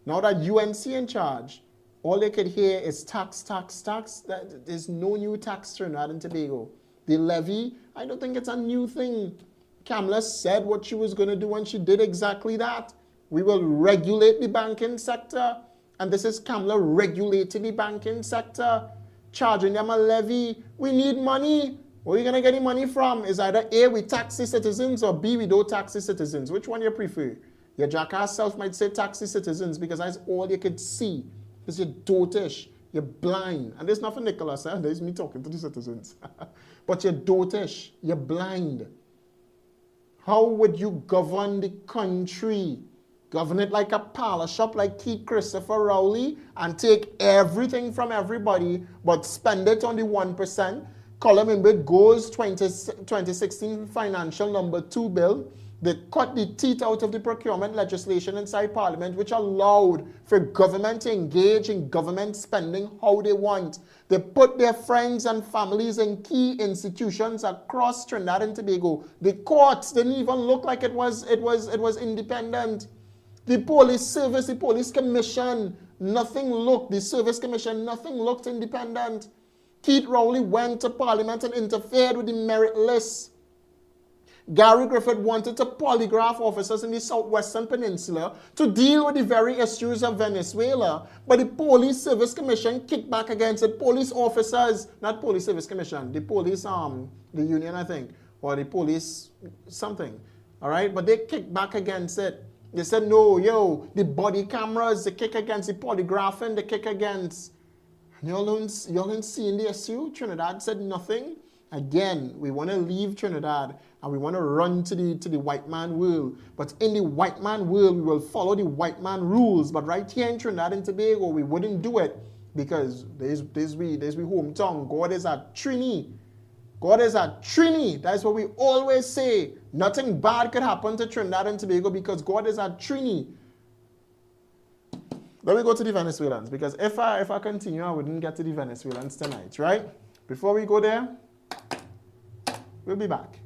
Now that UNC in charge, all they could hear is tax, tax, tax. There's no new tax Trinidad and Tobago. The levy, I don't think it's a new thing. Kamala said what she was going to do and she did exactly that. We will regulate the banking sector. And this is Kamala regulating the banking sector, charging them a levy. We need money. Where are you going to get the money from? Is either A, we tax the citizens, or B, we don't tax the citizens. Which one you prefer? Your jackass self might say tax the citizens because that's all you could see. Because you're dotish, you're blind. And there's nothing Nicholas, there's me talking to the citizens. But you're dotish, you're blind. How would you govern the country? Govern it like a parlor shop like Keith Christopher Rowley and take everything from everybody but spend it on the 1%. Column in with goes 2016 financial number 2 bill. They cut the teeth out of the procurement legislation inside Parliament, which allowed for government to engage in government spending how they want. They put their friends and families in key institutions across Trinidad and Tobago. The courts didn't even look like it was independent. The police service, the police commission, nothing looked, the service commission, nothing looked independent. Keith Rowley went to Parliament and interfered with the merit list. Gary Griffith wanted to polygraph officers in the Southwestern Peninsula to deal with the very issues of Venezuela, but the Police Service Commission kicked back against it. Police officers, not Police Service Commission, the police, the union, I think, or the police something, all right? But they kicked back against it. They said, no, yo, the body cameras, they kick against the polygraphing, they kick against. Y'all don't see in the issue. Trinidad said nothing. Again, we want to leave Trinidad and we want to run to the white man world. But in the white man world, we will follow the white man rules. But right here in Trinidad and Tobago, we wouldn't do it because there's we hometown. God is a Trini. God is a Trini. That's what we always say. Nothing bad could happen to Trinidad and Tobago because God is a Trini. Let me go to the Venezuelans because if I continue, I wouldn't get to the Venezuelans tonight, right? Before we go there, we'll be back.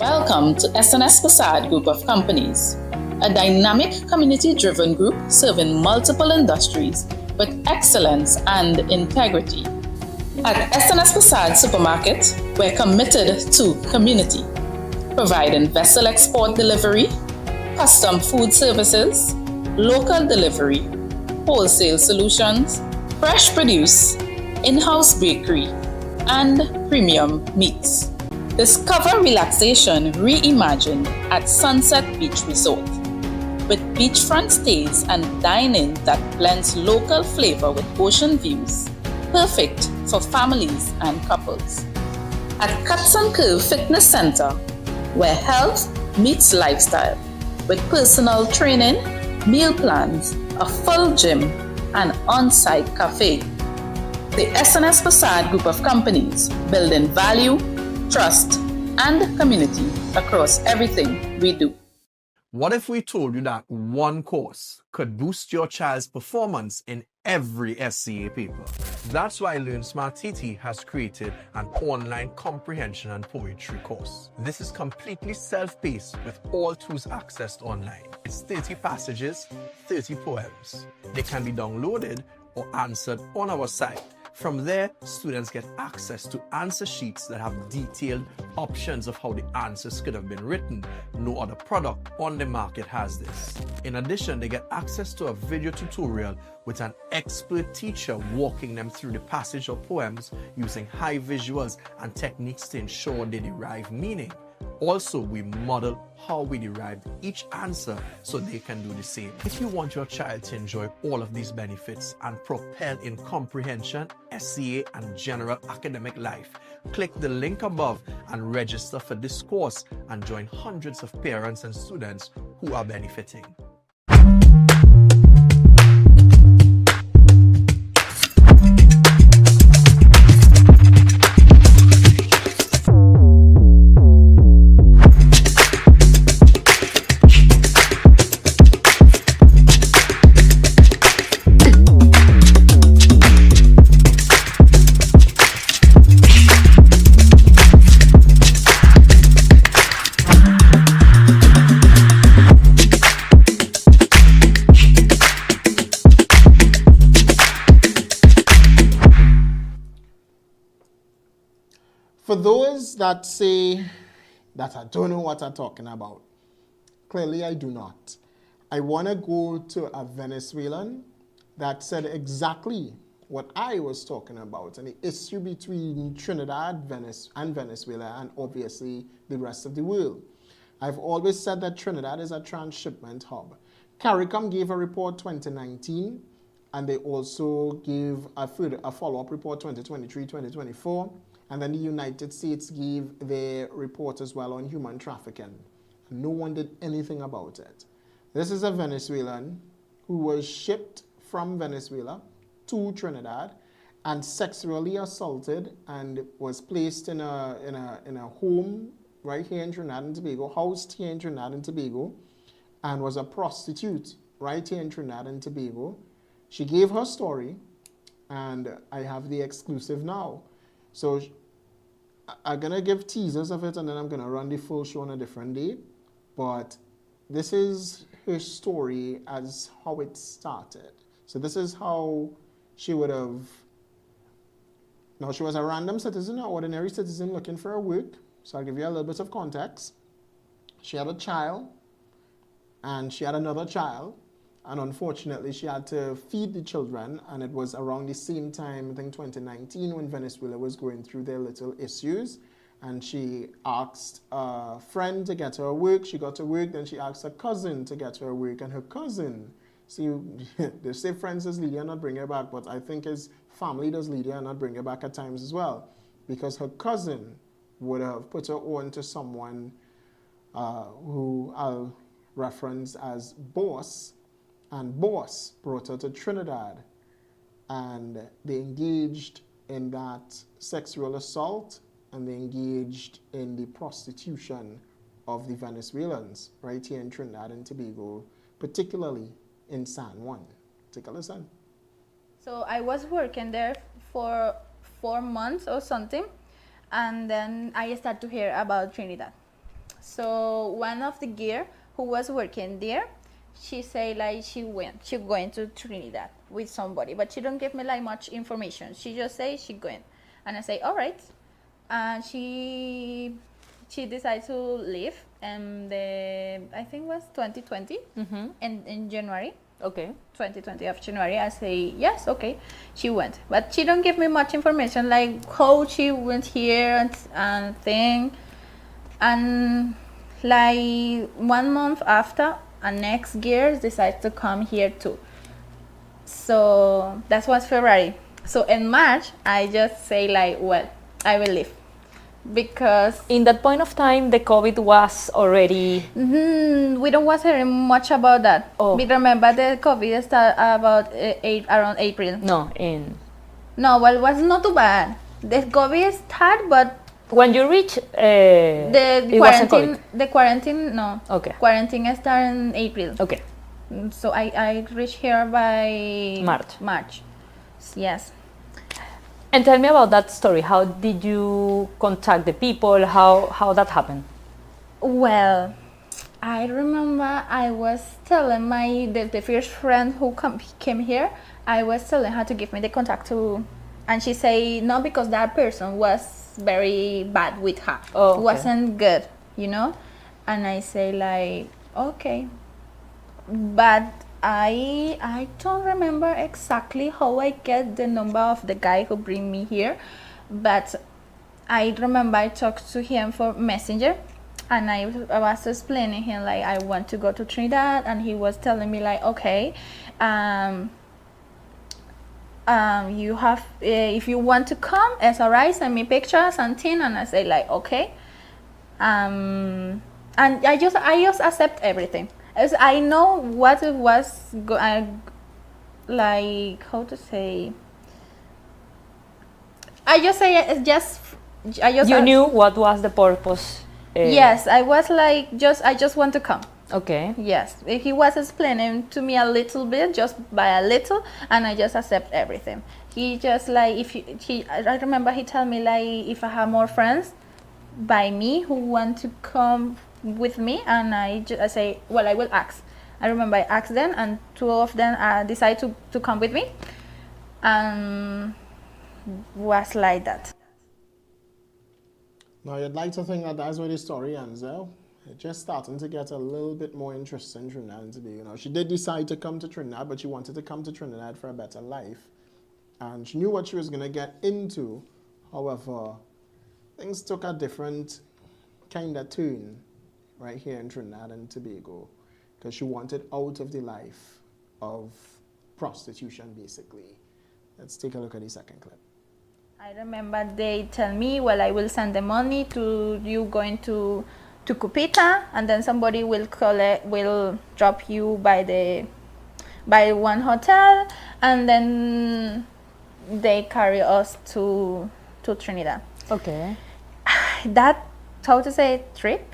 Welcome to SNS Facade Group of Companies, a dynamic community-driven group serving multiple industries with excellence and integrity. At SNS Facade Supermarket, we're committed to community, providing vessel export delivery, custom food services, local delivery, wholesale solutions, fresh produce, in-house bakery, and premium meats. Discover relaxation reimagined at Sunset Beach Resort, with beachfront stays and dining that blends local flavor with ocean views, perfect for families and couples. At Cuts and Curve Fitness Center, where health meets lifestyle, with personal training, meal plans, a full gym, and on-site cafe. The SNS Facade Group of Companies, building value, trust, and community across everything we do. What if we told you that one course could boost your child's performance in every SCA paper? That's why Learn Smart TT has created an online comprehension and poetry course. This is completely self-paced with all tools accessed online. It's 30 passages, 30 poems. They can be downloaded or answered on our site. From there, students get access to answer sheets that have detailed options of how the answers could have been written. No other product on the market has this. In addition, they get access to a video tutorial with an expert teacher walking them through the passage of poems using high visuals and techniques to ensure they derive meaning. Also, we model how we derived each answer so they can do the same. If you want your child to enjoy all of these benefits and propel in comprehension, SCA, and general academic life, click the link above and register for this course and join hundreds of parents and students who are benefiting. For those that say that I don't know what I'm talking about, clearly I do not. I want to go to a Venezuelan that said exactly what I was talking about, and the issue between Trinidad and Venezuela, and obviously the rest of the world. I've always said that Trinidad is a transshipment hub. CARICOM gave a report 2019, and they also gave a follow-up report 2023-2024, and then the United States gave their report as well on human trafficking. No one did anything about it. This is a Venezuelan who was shipped from Venezuela to Trinidad and sexually assaulted and was placed in a home right here in Trinidad and Tobago, housed here in Trinidad and Tobago, and was a prostitute right here in Trinidad and Tobago. She gave her story, and I have the exclusive now. So I'm going to give teasers of it, and then I'm going to run the full show on a different day. But this is her story as how it started. So this is how she would have... Now, she was a random citizen, an ordinary citizen looking for a work. So I'll give you a little bit of context. She had a child, and she had another child. And unfortunately, she had to feed the children, and it was around the same time, I think 2019, when Venezuela was going through their little issues. And she asked a friend to get her work. She got to work, then she asked her cousin to get her work, and her cousin, see, they say friends does Lydia not bring her back, but I think his family does Lydia not bring her back at times as well, because her cousin would have put her on to someone who I'll reference as Boss, and Boss brought her to Trinidad, and they engaged in that sexual assault, and they engaged in the prostitution of the Venezuelans right here in Trinidad and Tobago, particularly in San Juan. Take a listen. So I was working there for 4 months or something, and then I started to hear about Trinidad. So one of the girl who was working there, she say like she going to Trinidad with somebody, but she don't give me like much information. She just say she going, and I say all right, and she decided to leave, and I think it was 2020, in January. Okay. 2020 of January. I say yes, okay. She went, but she don't give me much information like how she went here and thing, and like 1 month after, and next year decided to come here too. So that was February. So in March, I just say like, well, I will leave. Because in that point of time, the COVID was already... we don't was hearing much about that. Oh. We remember the COVID started about around April. No, well, it was not too bad. The COVID started, but when you reach the quarantine, no. Okay. Quarantine started in April. Okay. So I reached here by March. Yes. And tell me about that story. How did you contact the people? How that happened? Well, I remember I was telling the first friend who came here, I was telling her to give me the contact to and she say no, because that person was very bad with her. Oh, okay. Wasn't good, you know. And I say like, okay, but I don't remember exactly how I get the number of the guy who bring me here, but I remember I talked to him for Messenger, and I was explaining him like I want to go to Trinidad, and he was telling me like, okay, you have if you want to come, it's alright, send me pictures and things. And I say like, okay, and I just accept everything. As I know what it was like, how to say, I just say it's just you knew what was the purpose. Yes, I was like, I just want to come. Okay. Yes, he was explaining to me a little bit, just by a little, and I just accept everything. He just like, I remember he told me like, if I have more friends by me who want to come with me, and I say, well, I will ask. I remember I asked them, and 2 of them decide to come with me, and was like that. Now you'd like to think that that's where the story ends, though. It's just starting to get a little bit more interesting in Trinidad and Tobago. You know, she did decide to come to Trinidad, but she wanted to come to Trinidad for a better life. And she knew what she was going to get into. However, things took a different kind of turn right here in Trinidad and Tobago, because she wanted out of the life of prostitution, basically. Let's take a look at the second clip. I remember they tell me, well, I will send the money to you going to Cupita, and then somebody will drop you by one hotel, and then they carry us to Trinidad. Okay. That, how to say, trip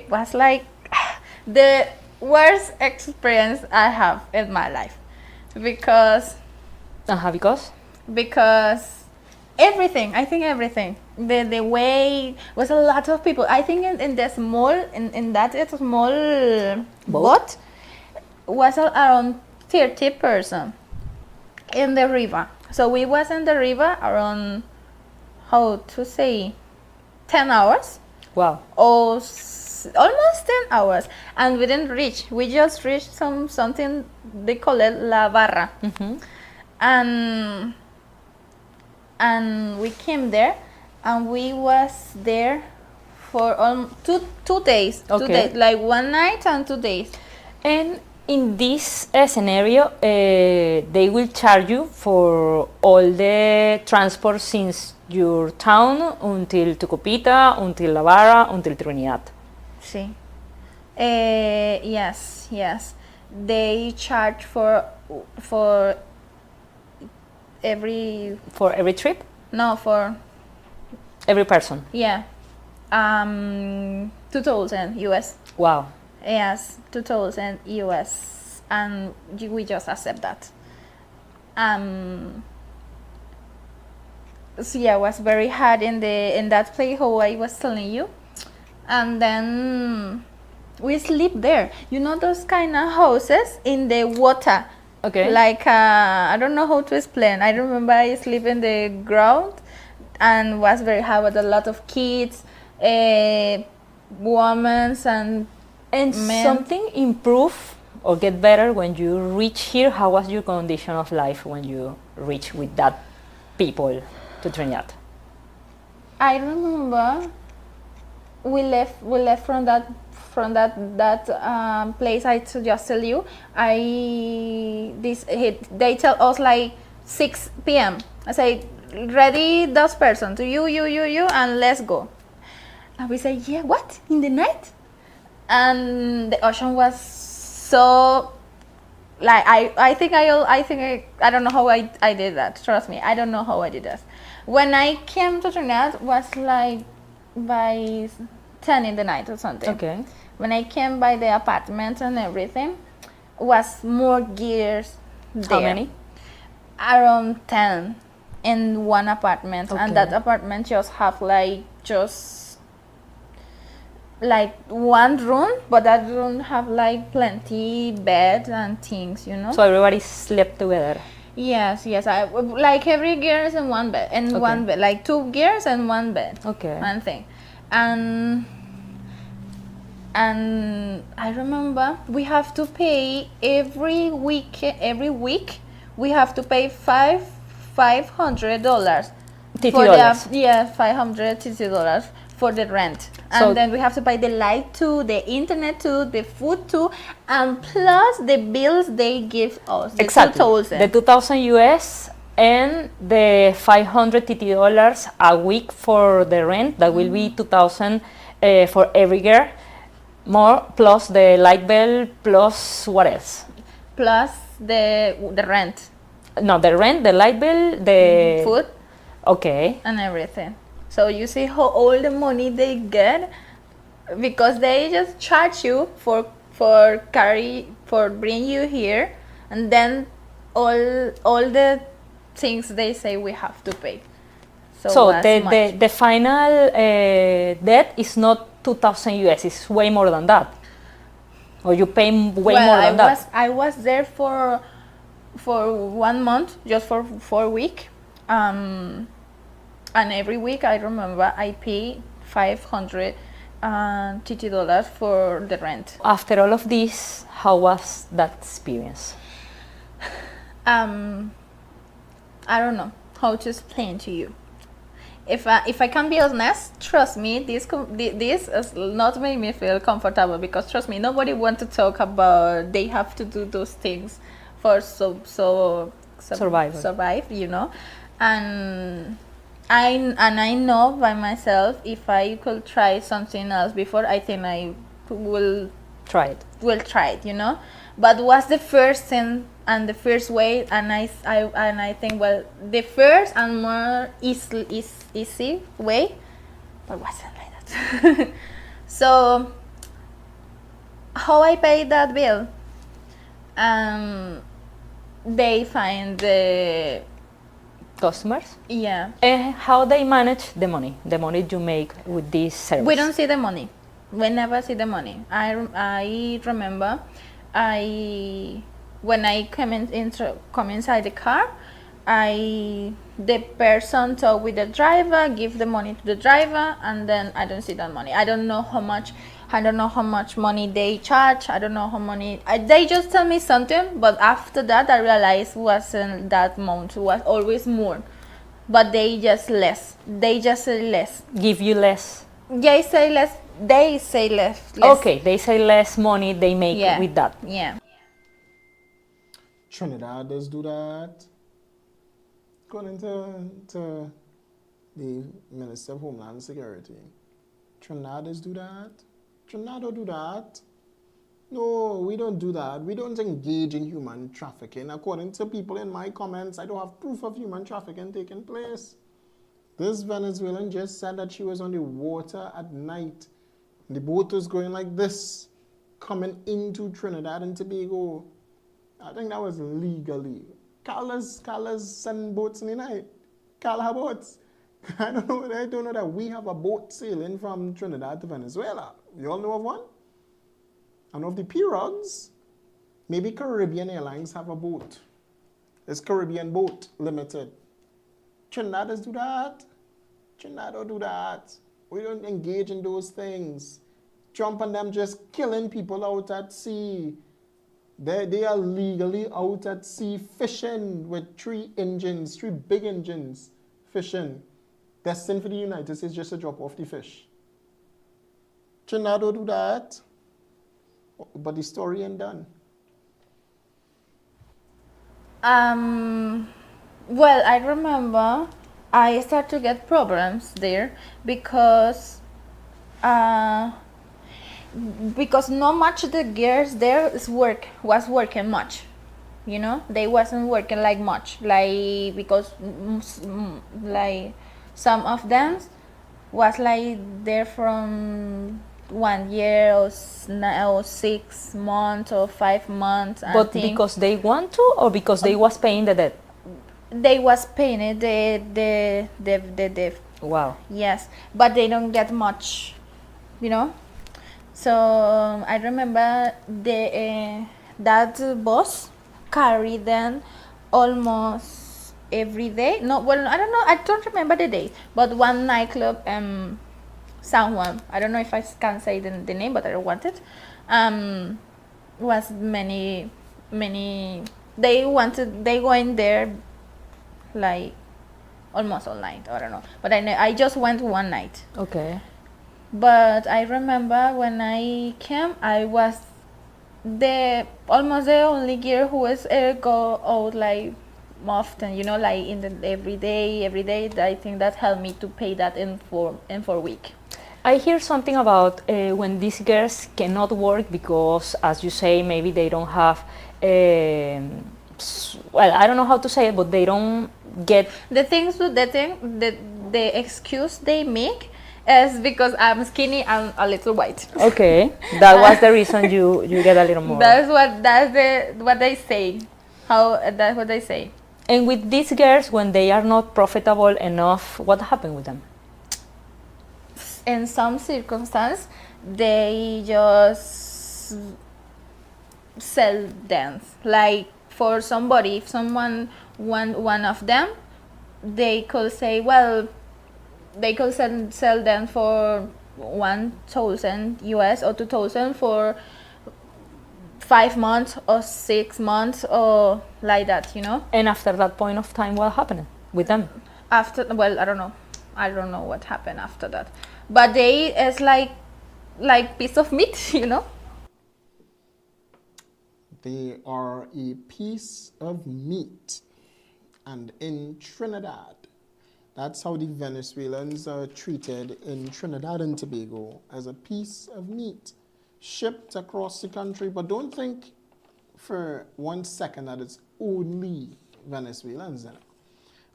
was like the worst experience I have in my life, because everything, I think everything. The way was a lot of people. I think in that small boat was around 30 person in the river. So we was in the river around, how to say, 10 hours. Wow. Or almost 10 hours, and we didn't reach. We just reached something they call it La Barra. And we came there, and we was there for two days. Okay. 2 days, like 1 night and 2 days. And in this scenario, they will charge you for all the transport since your town until Tucupita, until La Barra, until Trinidad. Sí. Yes. They charge for every trip? No, for every person. Yeah. 2,000 US. Wow. Yes, 2,000 US, and we just accept that. So yeah, it was very hard in that place, how I was telling you, and then we sleep there. You know those kind of houses in the water. Okay. Like I don't know how to explain. I remember I sleep in the ground, and was very hard with a lot of kids, women and men. Something improve or get better when you reach here. How was your condition of life when you reach with that people to Trinidad? I remember we left from that place I just tell you. They tell us like 6 p.m. I say, ready those person to you, and let's go. And we say, yeah, what, in the night? And the ocean was so, like, I don't know how I did that. Trust me, I don't know how I did that. When I came to Trinidad, was like by 10 in the night or something. Okay. When I came by the apartment and everything, was more gears there. How many? Around 10 in one apartment. Okay. And that apartment just have like one room, but that room have like plenty bed and things, you know. So everybody slept together. Yes, yes. I like every gear is in one bed, one bed, like 2 gears and 1 bed. Okay. One thing, and I remember we have to pay every week. Every week, we have to pay $500 TT for dollars. $500 for the rent, So- and then we have to pay the light too, the internet too, the food too, and plus the bills they give us. The Exactly. 2,000. The 2,000 US and the $500 TT dollars a week for the rent. That will be 2,000 for every girl. More plus the light bill plus what else? Plus the rent. No, the rent, the light bill, the Food. Okay. And everything. So you see how all the money they get, because they just charge you for bring you here, and then all the things they say we have to pay. So that's much. the final debt is not 2,000 US. It's way more than that. Or you pay way more than that. I was there for 1 month, just for 4 weeks. And every week I remember I pay $500 TT dollars for the rent. After all of this, how was that experience? I don't know how to explain to you. If I can be honest, trust me, this is not make me feel comfortable, because trust me, nobody want to talk about they have to do those things for survive, you know. And I know by myself, if I could try something else before, I think I will try it, you know. But what's the first thing and the first way, and I think, well, the first and more easy way, but wasn't like that. So how I paid that bill, they find the customers. Yeah. How they manage the money you make with this service? We don't see the money. We never see the money. I remember when I come inside the car, the person talk with the driver, give the money to the driver, and then I don't see that money. I don't know how much money they charge. I don't know how money. They just tell me something, but after that I realized wasn't that amount. It was always more, but they just less. They just say less. Give you less. They say less. They say less. Okay, they say less money they make with that. Yeah. Trinidad does do that. According to the Minister of Homeland Security, Trinidad does do that. Trinidad don't do that. No, we don't do that. We don't engage in human trafficking. According to people in my comments, I don't have proof of human trafficking taking place. This Venezuelan just said that she was on the water at night. The boat was going like this, coming into Trinidad and Tobago. I think that was legally. Carla's send boats in the night. Carla have boats. I don't know that we have a boat sailing from Trinidad to Venezuela. You all know of one? I know of the pirogues. Maybe Caribbean Airlines have a boat. It's Caribbean Boat Limited. Trinidad does do that. Trinidad don't do that. We don't engage in those things. Trump and them just killing people out at sea. They are legally out at sea fishing with 3 big engines fishing. Destined for the United States just to drop off the fish. Trinidad don't do that. But the story ain't done. Well, I remember I started to get problems there because not much of the gears there was working much, you know. They wasn't working like much, like because like some of them was like there from 1 year or 6 months or 5 months. But because they want to, or because they was paying the debt? They was paying the wow. Yes, but they don't get much, you know. So I remember that boss carried them almost every day. No, well, I don't know. I don't remember the day, but one nightclub, San Juan. I don't know if I can say the name, but I don't want it. Was many. They go in there like almost all night. I don't know, but I just went one night. Okay. But I remember when I came, I was almost the only girl who was go out like often, you know, like in the every day. I think that helped me to pay that in for week. I hear something about when these girls cannot work because, as you say, maybe they don't have. Well, I don't know how to say it, but they don't get the excuse they make is because I'm skinny and a little white. Okay, that was the reason you get a little more. That's what they say. That's what they say. And with these girls, when they are not profitable enough, what happened with them? In some circumstances, they just sell them. Like for somebody, if someone one of them, they could say, well, they could sell them for 1,000 US or 2,000 for 5 months or 6 months or like that, you know. And after that point of time, what happened with them? After, well, I don't know what happened after that, but it's like piece of meat, you know. They are a piece of meat, and in Trinidad, that's how the Venezuelans are treated in Trinidad and Tobago, as a piece of meat shipped across the country. But don't think for 1 second that it's only Venezuelans in it.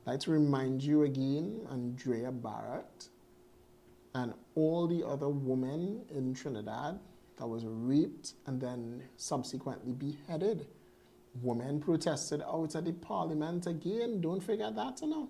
I'd like to remind you again, Andrea Barrett and all the other women in Trinidad that was raped and then subsequently beheaded. Women protested out at the parliament again. Don't forget that now.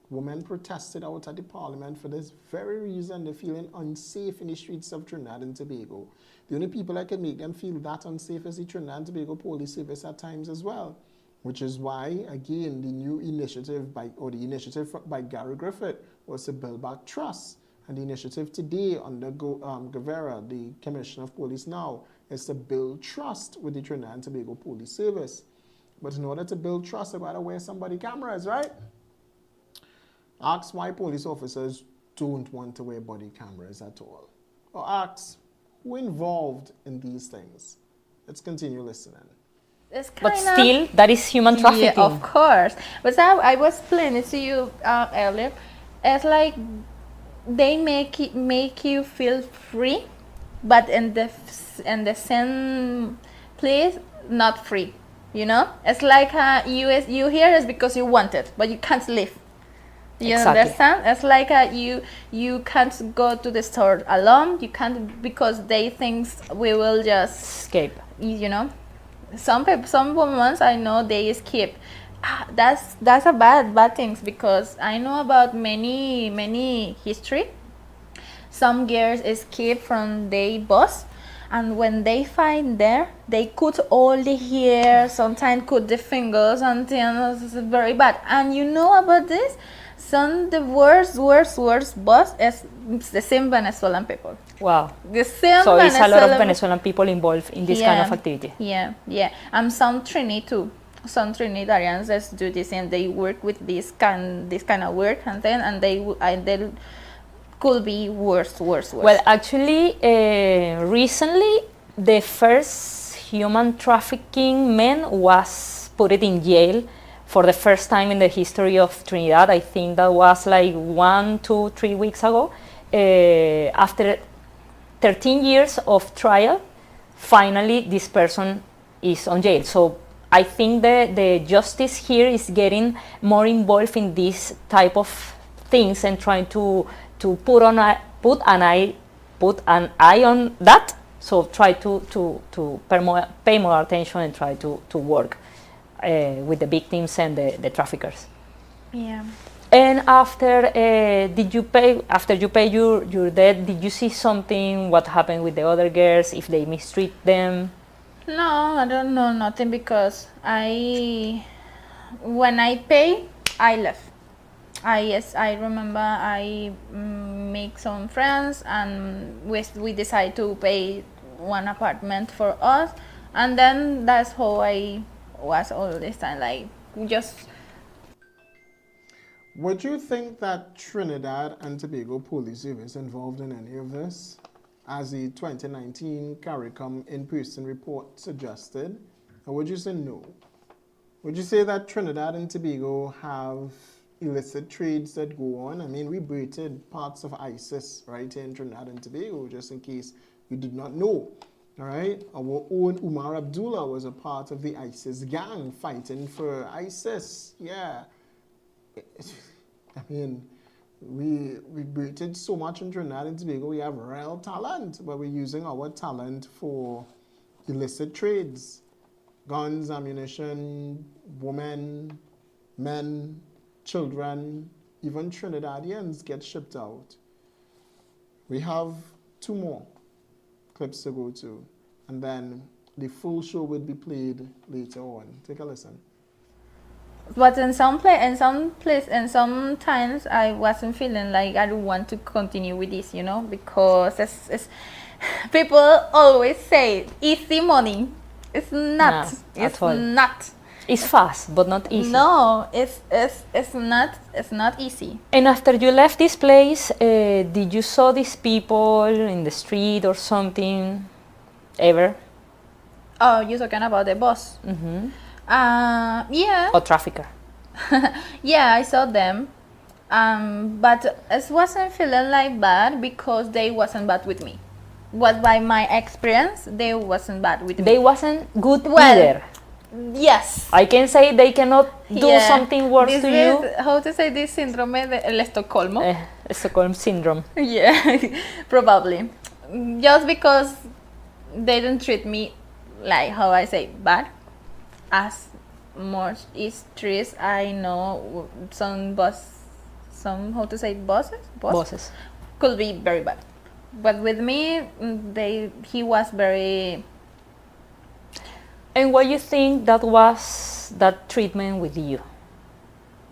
Women protested out at the parliament for this very reason. They're feeling unsafe in the streets of Trinidad and Tobago. The only people that can make them feel that unsafe is the Trinidad and Tobago Police Service at times as well. Which is why, again, the new initiative by Gary Griffith was to build back trust. And the initiative today under Guevara, the Commissioner of Police now, is to build trust with the Trinidad and Tobago Police Service. But in order to build trust, they've got to wear somebody cameras, right? Ask why police officers don't want to wear body cameras at all. Or ask who involved in these things. Let's continue listening. But still, that is human trafficking. Yeah, of course. But I was explaining to you earlier. It's like they make you feel free, but in the same place, not free. You know, it's like you here is because you want it, but you can't leave. You understand? It's like you can't go to the store alone. You can't, because they think we will just escape. You know. Some women I know, they escape. That's a bad things, because I know about many history. Some girls escape from their boss, and when they find there, they cut all the hair, sometimes cut the fingers, and it's very bad. And you know about this? The worst boss is the same Venezuelan people. Wow. The same. So it's a lot of Venezuelan people involved in this kind of activity. Yeah. And some Trini too. Some Trinidadians do this, and they work with this kind of work, and they could be worse. Well, actually, recently the first human trafficking man was put in jail for the first time in the history of Trinidad. I think that was like 1, 2, 3 weeks ago. After 13 years of trial, finally this person is on jail. So I think the justice here is getting more involved in this type of things and trying to put an eye on that. So try to pay more attention and try to work with the victims and the traffickers. Yeah. And after you pay your debt, did you see something? What happened with the other girls? If they mistreat them? No, I don't know nothing, because I when I pay, I left. I remember I make some friends and we decide to pay one apartment for us, and then that's how I was all this time, like just. Would you think that Trinidad and Tobago Police Service involved in any of this, as the 2019 CARICOM in-person report suggested, or would you say no? Would you say that Trinidad and Tobago have illicit trades that go on? I mean, we baited parts of ISIS right here in Trinidad and Tobago, just in case you did not know. All right, our own Umar Abdullah was a part of the ISIS gang fighting for ISIS. Yeah, I mean, we baited so much in Trinidad and Tobago. We have real talent, but we're using our talent for illicit trades. Guns, ammunition, women, men, children, even Trinidadians get shipped out. We have 2 more clips to go to, and then the full show will be played later on. Take a listen. But in some times I wasn't feeling like I don't want to continue with this, you know, because it's people always say easy money. It's not. No, it's not. It's fast, but not easy. No, it's not easy. And after you left this place, did you saw these people in the street or something, ever? Oh, you're talking about the boss? Mm-hmm. Yeah. Or trafficker? Yeah, I saw them, but it wasn't feeling like bad because they wasn't bad with me. But by my experience, they wasn't bad with me. They wasn't good either. Yes. I can say they cannot do something worse this to you. How to say this syndrome del Estocolmo? Stockholm syndrome. Yeah, probably. Just because they don't treat me like how I say bad. As much as trees, I know some how to say bosses could be very bad. But with me, he was very. And what you think that was that treatment with you?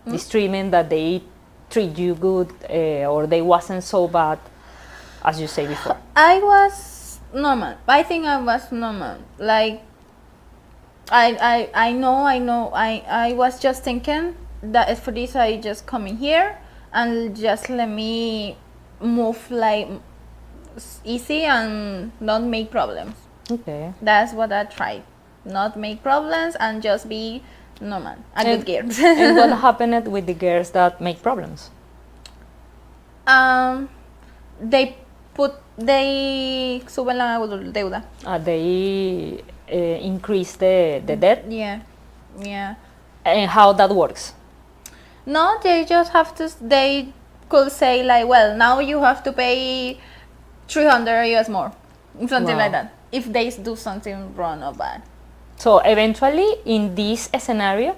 This treatment that they treat you good, or they wasn't so bad, as you say before? I was normal. I think I was normal. Like, I know. I was just thinking that for this I just come in here and just let me move like easy and not make problems. Okay. That's what I tried. Not make problems and just be normal. A good girl. And what happened with the girls that make problems? They suben la deuda. They increase the debt? Yeah. And how that works? No, they just have to, they could say like, well, now you have to pay 300 US more. Something like that. If they do something wrong or bad. So eventually, in this scenario,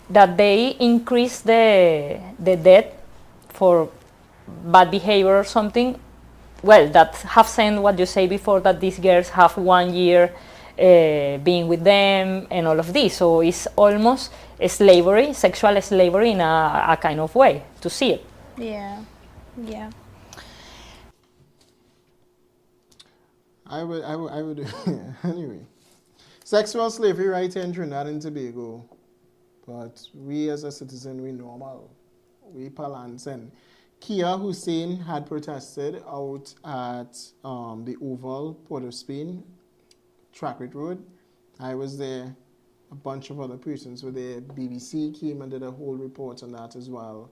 that they increase the debt for bad behavior or something, well, that have sent what you say before, that these girls have 1 year being with them and all of this. So it's almost slavery, sexual slavery in a kind of way, to see it. Yeah. I would anyway. Sexual slavery right here in Trinidad and Tobago, but we as a citizen, we normal, we palance. And Kia Hussein had protested out at the Oval, Port of Spain, Trackett Road. I was there, a bunch of other persons were there. BBC came and did a whole report on that as well.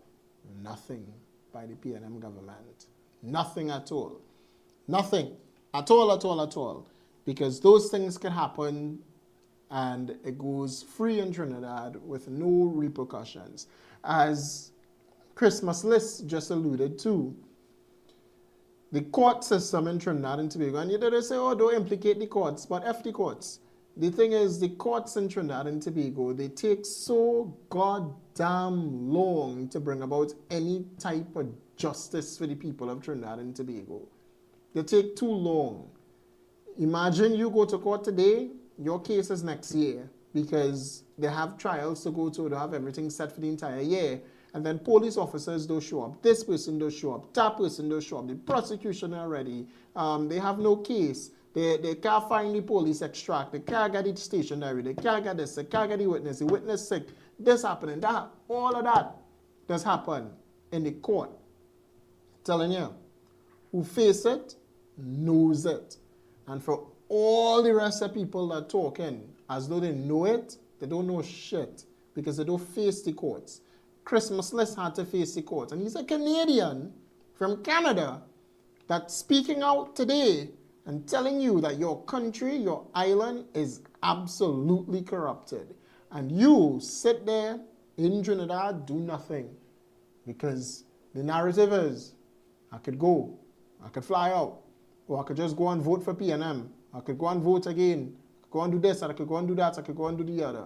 Nothing by the PNM government. Nothing at all. Nothing at all. Because those things can happen and it goes free in Trinidad with no repercussions. As Christmas List just alluded to, the court system in Trinidad and Tobago, and you did say, oh, don't implicate the courts, but F the courts. The thing is, the courts in Trinidad and Tobago, they take so goddamn long to bring about any type of justice for the people of Trinidad and Tobago. They take too long. Imagine you go to court today, your case is next year. because they have trials to go to, they have everything set for the entire year, and then police officers don't show up, this person don't show up, that person don't show up, the prosecution are ready, they have no case, they can't find the police extract, they can't get it stationary, they can't get this, they can't get the witness sick, this happening, that, all of that does happen in the court. Telling you, who face it knows it. And for all the rest of people that talking as though they know it, they don't know shit because they don't face the courts. Christmasless had to face the courts. And he's a Canadian from Canada that's speaking out today and telling you that your country, your island is absolutely corrupted. And you sit there in Trinidad, do nothing. Because the narrative is, I could go, I could fly out, or I could just go and vote for PNM. I could go and vote again. I could go and do this, and I could go and do that, I could go and do the other.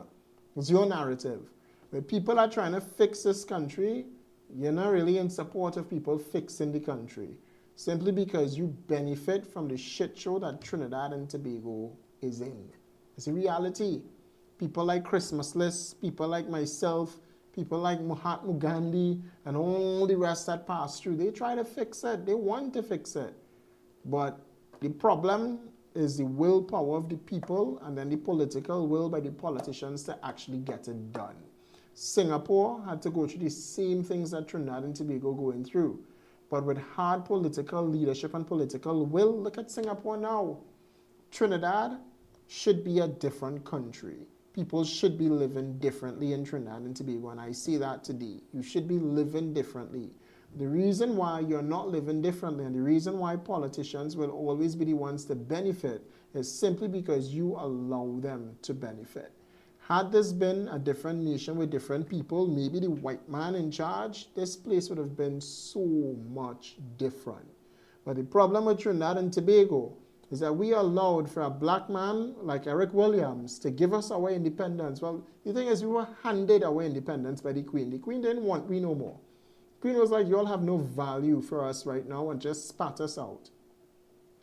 It's your narrative. When people are trying to fix this country, you're not really in support of people fixing the country. Simply because you benefit from the shit show that Trinidad and Tobago is in. It's a reality. People like Christmasless, people like myself, people like Mahatma Gandhi, and all the rest that pass through, they try to fix it. They want to fix it. But the problem is the willpower of the people and then the political will by the politicians to actually get it done. Singapore had to go through the same things that Trinidad and Tobago going through. But with hard political leadership and political will, look at Singapore now. Trinidad should be a different country. People should be living differently in Trinidad and Tobago, and I see that today. You should be living differently. The reason why you're not living differently and the reason why politicians will always be the ones to benefit is simply because you allow them to benefit. Had this been a different nation with different people, maybe the white man in charge, this place would have been so much different. But the problem with Trinidad and Tobago is that we allowed for a black man like Eric Williams to give us our independence. Well, the thing is, we were handed our independence by the Queen. The Queen didn't want we no more. The Queen was like, you all have no value for us right now, and just spat us out.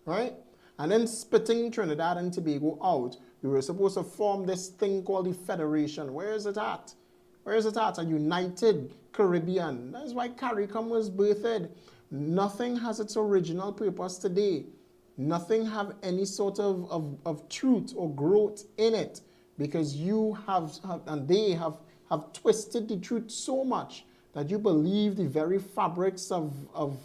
Right? And then spitting Trinidad and Tobago out, we were supposed to form this thing called the Federation. Where is it at? Where is it at? A united Caribbean. That's why CARICOM was birthed. Nothing has its original purpose today. Nothing have any sort of truth or growth in it, because you have and they have twisted the truth so much that you believe the very fabrics of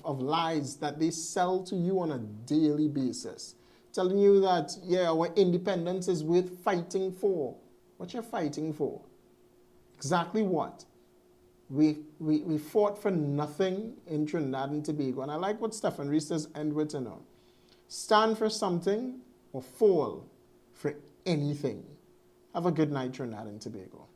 lies that they sell to you on a daily basis. Telling you that, yeah, our independence is worth fighting for. What you're fighting for? Exactly what? We fought for nothing in Trinidad and Tobago. And I like what Stephen Rees says end with, you know. Stand for something or fall for anything. Have a good night, Trinidad and Tobago.